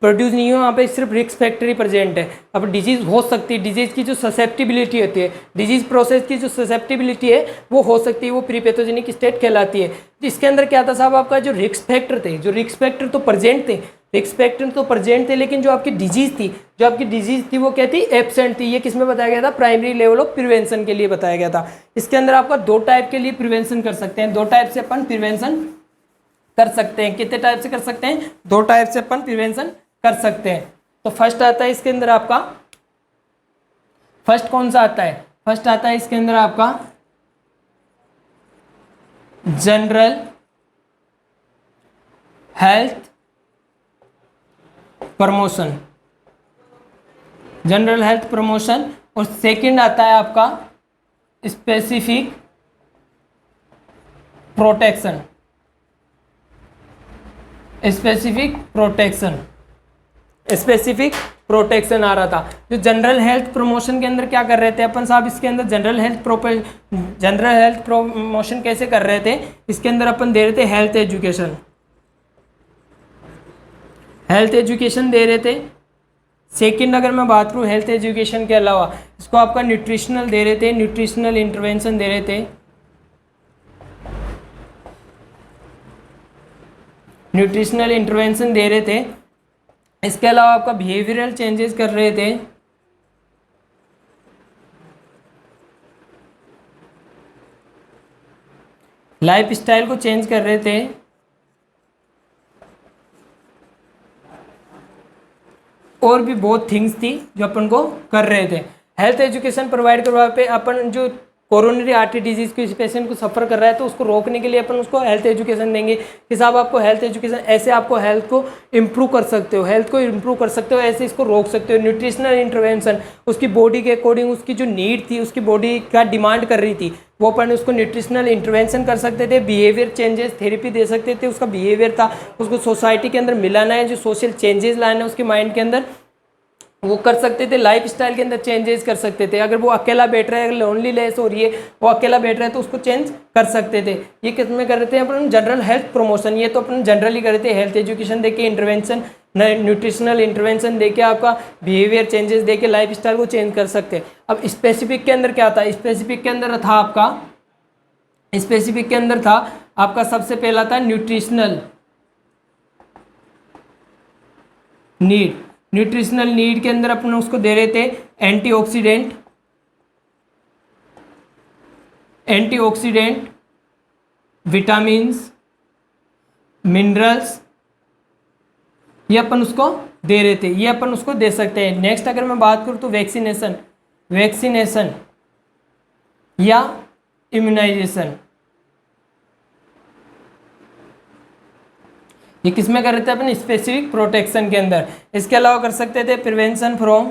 प्रोड्यूस नहीं हो, वहाँ पे सिर्फ रिस्क फैक्टर ही प्रेजेंट है। अब डिजीज हो सकती है, डिजीज की जो ससेप्टिबिलिटी होती है, डिजीज प्रोसेस की जो ससेप्टिबिलिटी है वो हो सकती है, वो प्रीपैथोजेनिक स्टेट कहलाती है। इसके अंदर क्या था साहब, आपका जो रिस्क फैक्टर थे, जो रिस्क फैक्टर तो प्रेजेंट थे, रिस्क फैक्टर तो प्रेजेंट थे, लेकिन जो आपकी डिजीज थी, जो आपकी डिजीज थी वो क्या थी, एब्सेंट थी। ये किस में बताया गया था, प्राइमरी लेवल ऑफ प्रिवेंशन के लिए बताया गया था। इसके अंदर आपका दो टाइप के लिए प्रिवेंशन कर सकते हैं, दो टाइप से अपन प्रिवेंशन कर सकते हैं। कितने टाइप से कर सकते हैं, दो टाइप से अपन प्रिवेंशन कर सकते हैं। तो फर्स्ट आता है इसके अंदर आपका, फर्स्ट कौन सा आता है, फर्स्ट आता है इसके अंदर आपका general health promotion, general health promotion. और सेकंड आता है आपका specific protection, specific protection, specific protection आ रहा था। जो जनरल हेल्थ प्रमोशन के अंदर क्या कर रहे थे अपन साहब, इसके अंदर जनरल हेल्थ प्रमोशन कैसे कर रहे थे, इसके अंदर अपन दे रहे थे हेल्थ एजुकेशन, हेल्थ एजुकेशन दे रहे थे। सेकंड अगर मैं बात करूँ हेल्थ एजुकेशन के अलावा, इसको आपका न्यूट्रिशनल दे रहे थे, न्यूट्रिशनल इंटरवेंशन दे रहे थे, न्यूट्रिशनल इंटरवेंशन दे रहे थे। इसके अलावा आपका बिहेवियरल चेंजेस कर रहे थे, लाइफ स्टाइल को चेंज कर रहे थे, और भी बहुत थिंग्स थी जो अपन को कर रहे थे। हेल्थ एजुकेशन प्रोवाइड करवा पे अपन जो कोरोनरी आर्टरी डिजीज को, इस पेशेंट को सफ़र कर रहा है तो उसको रोकने के लिए अपन उसको हेल्थ एजुकेशन देंगे कि साहब आपको हेल्थ एजुकेशन, ऐसे आपको हेल्थ को इम्प्रूव कर सकते हो, हेल्थ को इम्प्रूव कर सकते हो, ऐसे इसको रोक सकते हो। न्यूट्रिशनल इंटरवेंशन, उसकी बॉडी के अकॉर्डिंग उसकी जो नीड थी, उसकी बॉडी का डिमांड कर रही थी, वो अपन उसको न्यूट्रिशनल इंटरवेंशन कर सकते थे। बिहेवियर चेंजेस थेरेपी दे सकते थे, उसका बिहेवियर था उसको सोसाइटी के अंदर मिलाना है, जो सोशल चेंजेस लाना है उसके माइंड के अंदर, वो कर सकते थे। लाइफ स्टाइल के अंदर चेंजेस कर सकते थे। अगर वो अकेला बैठ रहा है, अगर लोनलीनेस हो रही है, वो अकेला बैठ रहा है तो उसको चेंज कर सकते थे। ये किस में कर रहे थे अपन, जनरल हेल्थ प्रमोशन। ये तो अपन जनरली कर रहे थे, हेल्थ एजुकेशन देके, इंटरवेंशन, न्यूट्रिशनल इंटरवेंशन देके, आपका बिहेवियर चेंजेस देके लाइफ स्टाइल को चेंज कर सकते हैं। अब स्पेसिफिक के अंदर क्या था, स्पेसिफिक के अंदर था आपका, स्पेसिफिक के अंदर था आपका सबसे पहला था न्यूट्रिशनल नीड। न्यूट्रिशनल नीड के अंदर अपन उसको दे रहे थे एंटीऑक्सीडेंट, एंटीऑक्सीडेंट, विटामिन्स, मिनरल्स, ये अपन उसको दे रहे थे, ये अपन उसको दे सकते हैं। नेक्स्ट अगर मैं बात करूँ तो वैक्सीनेशन, वैक्सीनेशन या इम्यूनाइजेशन, ये किस में कर रहे थे अपन, स्पेसिफिक प्रोटेक्शन के अंदर। इसके अलावा कर सकते थे प्रिवेंशन फ्रॉम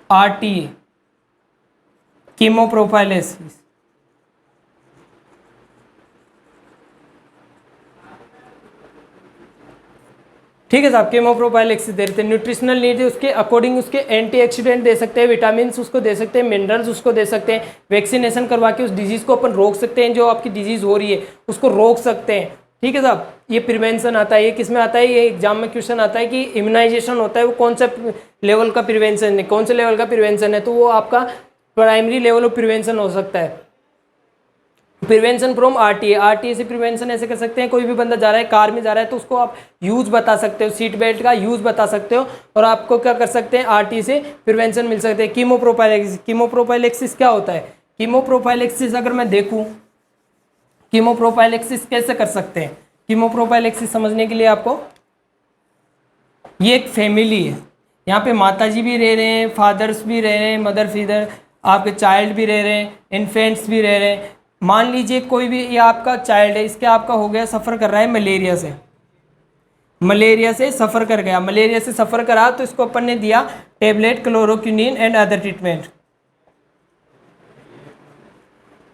आरटीए, कीमोप्रोफाइलेसिस, ठीक है साहब, कीमोप्रोफाइलेसिस दे रहे थे। न्यूट्रिशनल नीड है, उसके अकॉर्डिंग उसके एंटीऑक्सीडेंट दे सकते हैं, विटामिन उसको दे सकते हैं, मिनरल्स उसको दे सकते हैं। वैक्सीनेशन करवा के उस डिजीज़ को अपन रोक सकते हैं, जो आपकी डिजीज़ हो रही है उसको रोक सकते हैं। ठीक है साहब, ये प्रिवेंशन आता है। ये किस में आता है, ये एग्जाम में क्वेश्चन आता है कि इम्यूनाइजेशन होता है वो कौन सा लेवल का प्रिवेंशन है, कौन से लेवल का प्रिवेंशन है, तो वो आपका प्राइमरी लेवल ऑफ प्रिवेंशन हो सकता है। प्रिवेंशन फ्रॉम आरटीए, आरटीए से प्रिवेंशन ऐसे कर सकते हैं, कोई भी बंदा जा रहा है कार में जा रहा है तो उसको आप यूज बता सकते हो, सीट बेल्ट का यूज बता सकते हो और आपको क्या कर सकते हैं, आरटीए से प्रिवेंशन मिल सकते हैं। कीमोप्रोफाइलेक्सिस, कीमोप्रोफाइलेक्सिस क्या होता है? कीमोप्रोफाइलेक्सिस अगर मैं देखूं, कीमोप्रोफाइलेक्सिस कैसे कर सकते हैं? कीमोप्रोफाइलेक्सिस समझने के लिए आपको, ये एक फैमिली है, यहाँ पे माताजी भी रह रहे हैं, फादर्स भी रह रहे हैं, मदर फादर, आपके चाइल्ड भी रह रहे हैं, इन्फेंट्स भी रह रहे हैं। मान लीजिए कोई भी ये आपका चाइल्ड है, इसके आपका हो गया, सफ़र कर रहा है मलेरिया से, मलेरिया से सफ़र कर गया, मलेरिया से सफ़र करा तो इसको अपन ने दिया tablet chloroquinine and other treatment,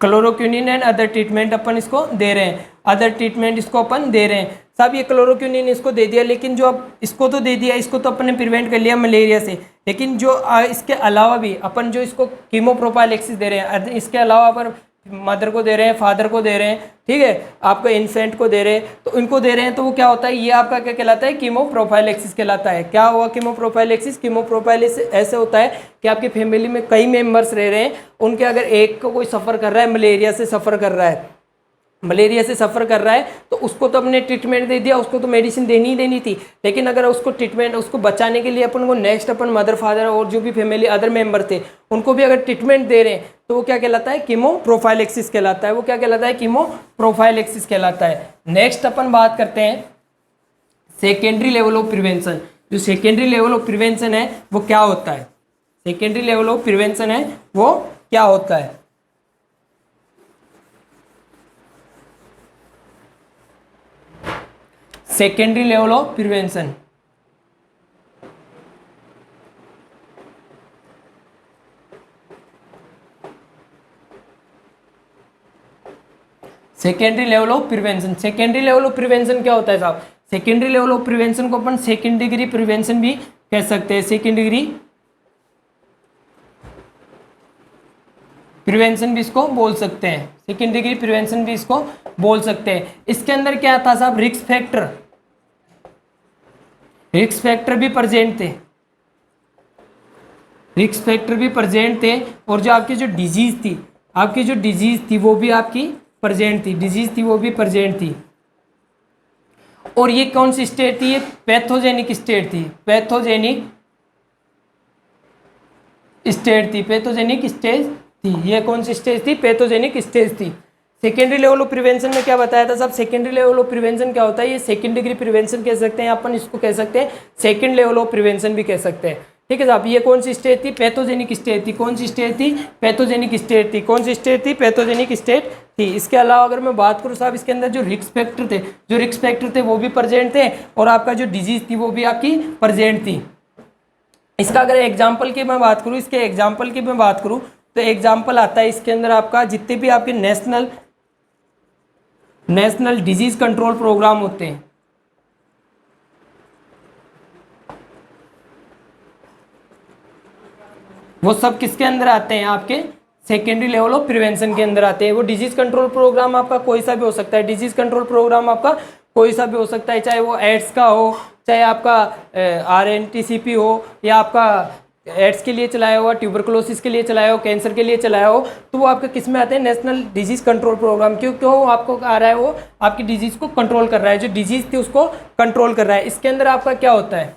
chloroquinine and other treatment अपन इसको दे रहे हैं, अदर ट्रीटमेंट इसको अपन दे रहे हैं सब। ये क्लोरोक्विनीन इसको दे दिया, लेकिन जो अब इसको तो दे दिया, इसको तो अपन ने प्रिवेंट कर लिया मलेरिया से, लेकिन जो इसके अलावा भी अपन जो इसको कीमोप्रोफाइलेक्सिस दे रहे हैं, इसके अलावा अपन मदर को दे रहे हैं, फादर को दे रहे हैं, ठीक है, आपको इन्फेंट को दे रहे हैं, तो इनको दे रहे हैं तो वो क्या होता है, ये आपका क्या कहलाता है, कीमोप्रोफाइलेक्सिस कहलाता है। क्या हुआ कीमोप्रोफाइलेक्सिस? कीमोप्रोफाइलेक्सिस ऐसे होता है कि आपकी फैमिली में कई मेंबर्स रह रहे हैं, उनके अगर एक को कोई सफ़र कर रहा है, मलेरिया से सफ़र कर रहा है, मलेरिया से सफ़र कर रहा है, तो उसको तो अपने ट्रीटमेंट दे दिया, उसको तो मेडिसिन देनी ही देनी थी, लेकिन अगर उसको ट्रीटमेंट, उसको बचाने के लिए अपन को नेक्स्ट अपन मदर फादर और जो भी फैमिली अदर मेंबर थे उनको भी अगर ट्रीटमेंट दे रहे हैं तो वो क्या कहलाता है, कीमोप्रोफाइलेक्सिस कहलाता है। वो क्या कहलाता है, कीमोप्रोफाइलेक्सिस कहलाता है। नेक्स्ट अपन बात करते हैं सेकेंडरी लेवल ऑफ प्रिवेंशन। जो सेकेंडरी लेवल ऑफ प्रिवेंशन है वो क्या होता है? सेकेंडरी लेवल ऑफ प्रिवेंशन है वो क्या होता है? Secondary level of prevention, secondary level of prevention, secondary level of prevention क्या होता है साहब? सेकेंडरी लेवल ऑफ प्रिवेंशन को अपन सेकेंड डिग्री प्रिवेंशन भी कह सकते हैं, सेकेंड डिग्री प्रिवेंशन भी इसको बोल सकते हैं, सेकेंड डिग्री प्रिवेंशन भी इसको बोल सकते हैं। इसके अंदर क्या था साहब? रिस्क फैक्टर, रिस्क फैक्टर भी प्रेजेंट थे, रिस्क फैक्टर भी प्रेजेंट थे, और जो आपकी जो डिजीज थी, आपकी जो डिजीज थी वो भी आपकी प्रेजेंट थी, डिजीज थी वो भी प्रेजेंट थी। और ये कौन सी स्टेट थी? ये पैथोजेनिक स्टेट थी, पैथोजेनिक स्टेट थी, पैथोजेनिक स्टेज थी। ये कौन सी स्टेज थी? पैथोजेनिक स्टेज थी। सेकेंडरी लेवल ऑफ प्रिवेंशन में क्या बताया था साहब? सेकेंडरी लेवल ऑफ प्रिवेंशन क्या होता है? ये सेकेंड डिग्री प्रिवेंशन कह सकते हैं अपन, इसको कह सकते हैं सेकेंड लेवल ऑफ प्रिवेंशन भी कह सकते हैं, ठीक है साहब। ये कौन सी स्टेज थी? पैथोजेनिक स्टेज थी। कौन सी स्टेज थी? पैथोजेनिक स्टेज थी। कौन सी स्टेज थी? पैथोजेनिक स्टेज थी। इसके अलावा अगर मैं बात करूँ साहब, इसके अंदर जो रिस्क फैक्टर थे, जो रिस्क फैक्टर थे वो भी प्रेजेंट थे, और आपका जो डिजीज थी वो भी आपकी प्रेजेंट थी। इसका अगर एग्जाम्पल की मैं बात करूँ, इसके एग्जाम्पल की मैं बात करूँ तो एग्जाम्पल आता है इसके अंदर आपका जितने भी आपके नेशनल डिजीज कंट्रोल प्रोग्राम होते हैं, वो सब किसके अंदर आते हैं? आपके सेकेंडरी लेवल ऑफ प्रिवेंशन के अंदर आते हैं। वो डिजीज कंट्रोल प्रोग्राम आपका कोई सा भी हो सकता है, डिजीज कंट्रोल प्रोग्राम आपका कोई सा भी हो सकता है, चाहे वो एड्स का हो, चाहे आपका RNTCP हो, या आपका एड्स के लिए चलाया हुआ, ट्यूबरकुलोसिस के लिए चलाया हो, कैंसर के लिए चलाया हो, तो वो आपके किस में आते हैं? National disease control programme. क्यों आपको आ रहा है? वो आपकी डिजीज को कंट्रोल कर रहा है, जो डिजीज थी उसको कंट्रोल कर रहा है। इसके अंदर आपका क्या होता है?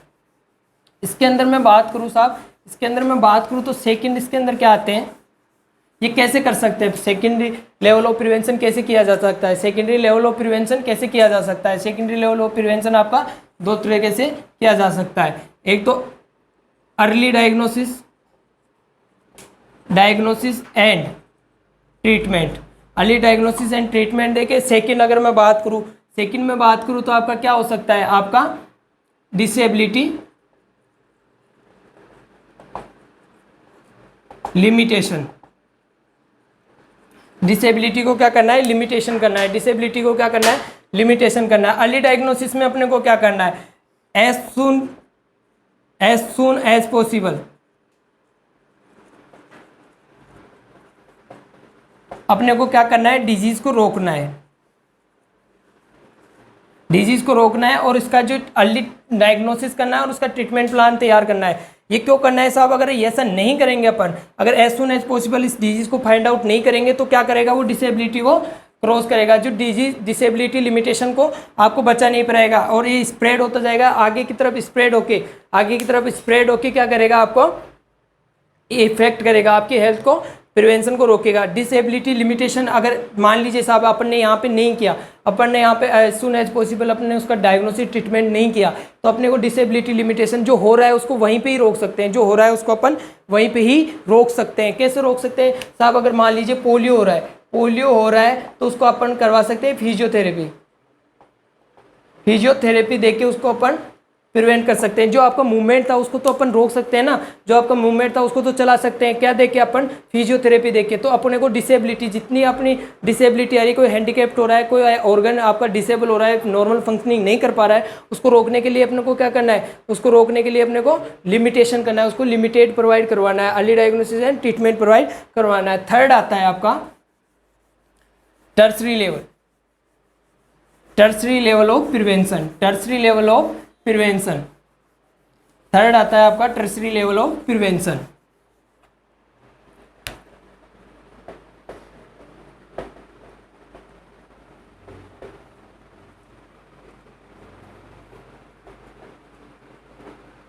इसके अंदर मैं बात करूँ साहब, इसके अंदर मैं बात करूँ तो सेकेंड, इसके अंदर क्या आते हैं? ये कैसे कर सकते हैं? सेकेंडरी लेवल ऑफ प्रिवेंशन कैसे किया जा सकता है? सेकेंडरी लेवल ऑफ प्रिवेंशन कैसे किया जा सकता है? सेकेंडरी लेवल ऑफ प्रिवेंशन आपका दो तरीके से किया जा सकता है। एक तो early diagnosis and treatment, early diagnosis and treatment देके। सेकेंड अगर मैं बात करूँ, सेकेंड में बात करूँ तो आपका क्या हो सकता है? आपका डिसेबिलिटी लिमिटेशन, डिसेबिलिटी को क्या करना है? लिमिटेशन करना है। डिसेबिलिटी को क्या करना है? लिमिटेशन करना है। अर्ली डायग्नोसिस में अपने को क्या करना है? एज सून एज पॉसिबल अपने को क्या करना है? डिजीज को रोकना है, डिजीज को रोकना है, और इसका जो अर्ली डायग्नोसिस करना है और उसका ट्रीटमेंट प्लान तैयार करना है। ये क्यों करना है साहब? अगर ऐसा नहीं करेंगे अपन, अगर एज सुन एज पॉसिबल इस डिजीज़ को फाइंड आउट नहीं करेंगे तो क्या करेगा, वो डिसेबिलिटी को क्रॉस करेगा, जो डिसेबिलिटी लिमिटेशन को आपको बचा नहीं पाएगा और ये स्प्रेड होता जाएगा आगे की तरफ, स्प्रेड होके क्या करेगा, आपको इफेक्ट करेगा, आपकी हेल्थ को, प्रिवेंशन को रोकेगा। डिसेबिलिटी लिमिटेशन अगर मान लीजिए साहब अपन ने यहाँ पे नहीं किया, अपन ने यहाँ पे एज सुन एज पॉसिबल अपने उसका डायग्नोसिस ट्रीटमेंट नहीं किया, तो अपने को डिसेबिलिटी लिमिटेशन जो हो रहा है उसको वहीं पे ही रोक सकते हैं, जो हो रहा है उसको अपन वहीं पे ही रोक सकते हैं। कैसे रोक सकते हैं साहब? अगर मान लीजिए पोलियो हो रहा है तो उसको अपन करवा सकते हैं फिजियोथेरेपी देके उसको अपन प्रिवेंट कर सकते हैं। जो आपका मूवमेंट था उसको तो अपन रोक सकते हैं ना, जो आपका मूवमेंट था उसको तो चला सकते हैं, क्या देके, अपन फिजियोथेरेपी देके। तो अपने को डिसेबिलिटी, जितनी अपनी डिसेबिलिटी आ रही, कोई हैंडीकैप्ड हो रहा है, कोई ऑर्गन आपका डिसेबल हो रहा है, नॉर्मल फंक्शनिंग नहीं कर पा रहा है, उसको रोकने के लिए अपने को क्या करना है, उसको रोकने के लिए अपने को लिमिटेशन करना है, उसको लिमिटेड प्रोवाइड करवाना है, early diagnosis and treatment provide करवाना है। थर्ड आता है आपका tertiary level of prevention. Third आता है आपका tertiary level of prevention.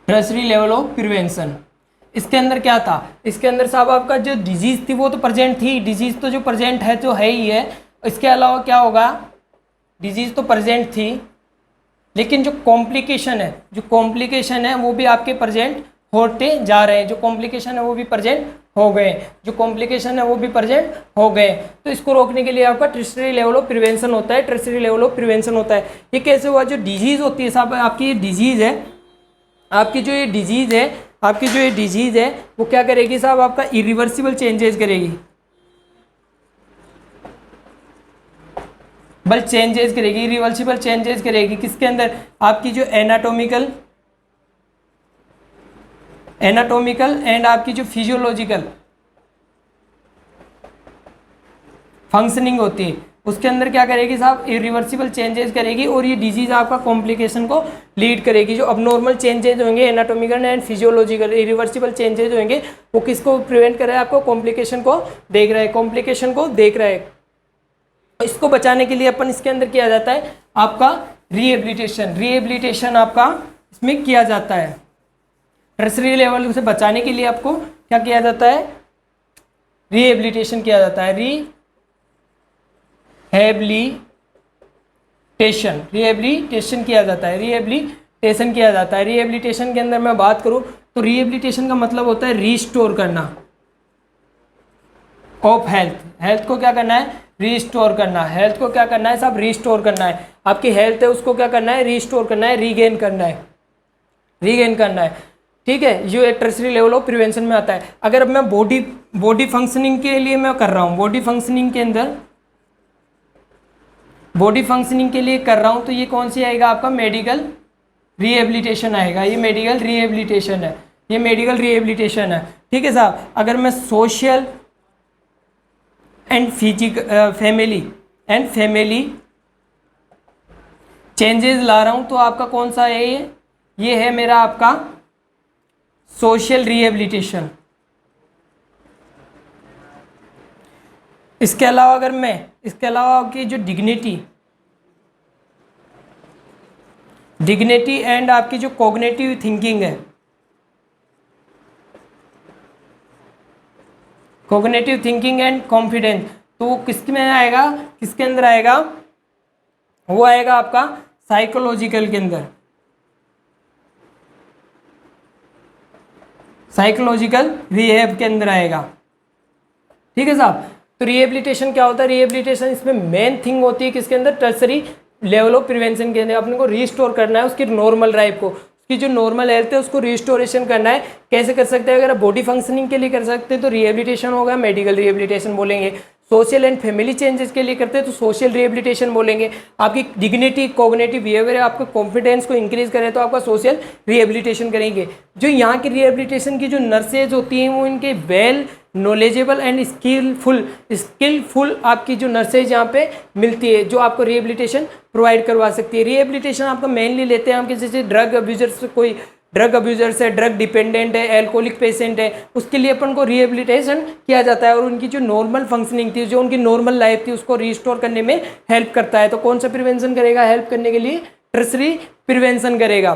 Tertiary level of prevention, इसके अंदर क्या था? इसके अंदर साहब आपका जो डिजीज थी वो तो प्रेजेंट थी, डिजीज तो जो प्रेजेंट है जो है ही है। इसके अलावा क्या होगा, डिजीज तो प्रेजेंट थी लेकिन जो कॉम्प्लिकेशन है वो भी आपके प्रेजेंट होते जा रहे हैं, जो कॉम्प्लिकेशन है वो भी प्रेजेंट हो गए, तो इसको रोकने के लिए आपका टर्सरी लेवल ऑफ प्रिवेंशन होता है। ये कैसे हुआ? जो डिजीज होती है साहब, आपकी ये डिजीज है वो क्या करेगी साहब, आपका इरिवर्सिबल चेंजेस करेगी, रिवर्सिबल चेंजेस करेगी। किसके अंदर? आपकी जो एनाटॉमिकल एंड आपकी जो फिजियोलॉजिकल फंक्शनिंग होती है उसके अंदर क्या करेगी साहब, इरिवर्सिबल चेंजेस करेगी और ये डिजीज आपका कॉम्प्लिकेशन को लीड करेगी। जो अबनॉर्मल चेंजेस होंगे anatomical and physiological irreversible changes होंगे वो किसको प्रिवेंट कर रहा है, आपको कॉम्प्लिकेशन को देख रहा है। इसको बचाने के लिए अपन इसके अंदर किया जाता है आपका रिहेबिलिटेशन आपका इसमें किया जाता है। टर्सरी लेवल से बचाने के लिए आपको क्या किया जाता है, रिहेबिलिटेशन किया जाता है। रिहेबिलिटेशन किया जाता है। रिहेबिलिटेशन के अंदर मैं बात करूं तो रिहेबिलिटेशन का मतलब होता है रिस्टोर करना ऑफ हेल्थ को क्या करना है, रिस्टोर करना। हेल्थ को क्या करना है साहब, रिस्टोर करना है। आपकी हेल्थ है उसको क्या करना है, रिस्टोर करना है, रीगेन करना है। ठीक है, जो एक टर्सरी लेवल ऑफ प्रिवेंशन में आता है। अगर अब मैं बॉडी फंक्शनिंग के लिए मैं कर रहा हूँ, बॉडी फंक्शनिंग के लिए कर रहा हूँ तो ये कौन सी आएगा, आपका मेडिकल रिहेबिलिटेशन आएगा। ये मेडिकल रिहेबिलिटेशन है। ठीक है साहब, अगर मैं सोशल एंड फैमिली चेंजेस ला रहा हूं तो आपका कौन सा है, ये है मेरा आपका सोशल रिहेबिलिटेशन। इसके अलावा आपकी जो डिग्निटी एंड आपकी जो कॉग्निटिव थिंकिंग है, कॉग्निटिव थिंकिंग एंड कॉन्फिडेंस, तो किसके अंदर आएगा, वो आएगा आपका साइकोलॉजिकल के अंदर, साइकोलॉजिकल रिहेब के अंदर आएगा। ठीक है साहब, तो रिहेबिलिटेशन क्या होता है, रिहेबिलिटेशन इसमें मेन थिंग होती है किसके अंदर, टर्सरी लेवल ऑफ प्रिवेंशन के अंदर अपने को रिस्टोर करना है उसकी नॉर्मल लाइफ को, उसकी जो नॉर्मल हेल्थ है उसको रिस्टोरेशन करना है। कैसे कर सकते हैं, अगर बॉडी फंक्शनिंग के लिए कर सकते हैं तो रिहेबिलिटेशन होगा, मेडिकल रिहेबिलिटेशन बोलेंगे। सोशल एंड फैमिली चेंजेस के लिए करते हैं तो सोशल रिहेबिलिटेशन बोलेंगे। आपकी डिग्निटी कॉग्निटिव बिहेवियर है, आपके कॉन्फिडेंस को इंक्रीज करें तो आपका सोशल रिहेबिलिटेशन करेंगे। जो यहाँ की रिहेबिलिटेशन की जो नर्सेज होती हैं वो इनके वेल नॉलेजेबल एंड स्किलफुल आपकी जो नर्सेज यहाँ पे मिलती है जो आपको रिहेबिलिटेशन प्रोवाइड करवा सकती है। रिहेबिलिटेशन आपका मेनली लेते हैं हम किसी से ड्रग अब्यूजर से कोई ड्रग अब्यूजर्स है, ड्रग डिपेंडेंट है, एल्कोहलिक पेशेंट है, उसके लिए अपन को रिहेबिलिटेशन किया जाता है और उनकी जो नॉर्मल फंक्शनिंग थी, जो उनकी नॉर्मल लाइफ थी, उसको रिस्टोर करने में हेल्प करता है। तो कौन सा प्रिवेंशन करेगा हेल्प करने के लिए? टर्सरी प्रिवेंशन करेगा,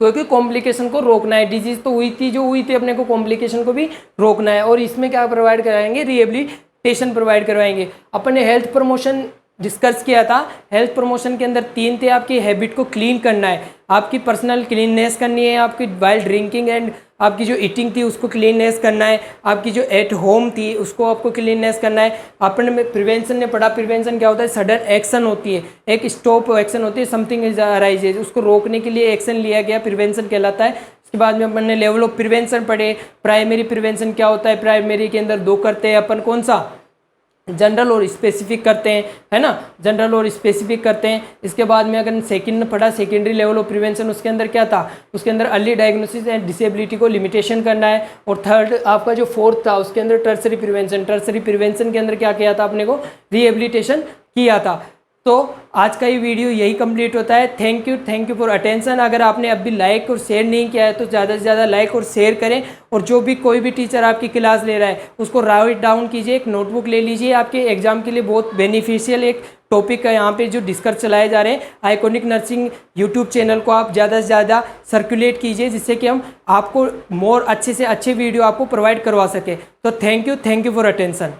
क्योंकि कॉम्प्लिकेशन को रोकना है। डिजीज तो हुई थी जो हुई थी, अपने को कॉम्प्लिकेशन को भी रोकना है। और इसमें क्या प्रोवाइड कराएंगे? रिहेबिलिटेशन प्रोवाइड करवाएंगे। अपन ने हेल्थ प्रमोशन डिस्कस किया था। हेल्थ प्रमोशन के अंदर 3 थे, आपकी हैबिट को क्लीन करना है, आपकी पर्सनल क्लीननेस करनी है, आपकी वाइल ड्रिंकिंग एंड आपकी जो ईटिंग थी उसको क्लीननेस करना है, आपकी जो एट होम थी उसको आपको क्लीननेस करना है। अपन प्रिवेंशन ने पढ़ा, प्रिवेंशन क्या होता है? सडन एक्शन होती है, एक स्टॉप एक्शन होती है, समथिंग इज अराइजेज, उसको रोकने के लिए एक्शन लिया गया, प्रिवेंशन कहलाता है। उसके बाद में अपन ने लेवल ऑफ प्रिवेंशन पढ़े। प्राइमरी प्रिवेंशन क्या होता है? प्राइमरी के अंदर 2 करते हैं अपन, कौन सा? जनरल और स्पेसिफिक करते हैं, है ना, जनरल और स्पेसिफिक करते हैं। इसके बाद में अगर सेकंड पढ़ा सेकेंडरी लेवल ऑफ प्रिवेंशन, उसके अंदर क्या था? उसके अंदर अर्ली डायग्नोसिस एंड डिसेबिलिटी को लिमिटेशन करना है। और थर्ड आपका जो फोर्थ था उसके अंदर टर्सरी प्रिवेंशन। टर्सरी प्रिवेंशन के अंदर क्या किया था अपने को? रिहेबिलिटेशन किया था। तो आज का ये वीडियो यही कंप्लीट होता है। Thank you for attention. अगर आपने अभी लाइक और शेयर नहीं किया है तो ज़्यादा से ज़्यादा लाइक और शेयर करें। और जो भी कोई भी टीचर आपकी क्लास ले रहा है उसको राइट डाउन कीजिए, एक नोटबुक ले लीजिए, आपके एग्जाम के लिए बहुत बेनिफिशियल एक टॉपिक है यहाँ पे जो डिस्कस चलाए जा रहे हैं। आइकॉनिक नर्सिंग यूट्यूब चैनल को आप ज़्यादा से ज़्यादा सर्कुलेट कीजिए, जिससे कि हम आपको मोर अच्छे से अच्छे वीडियो आपको प्रोवाइड करवा सके। तो थैंक यू फॉर अटेंशन।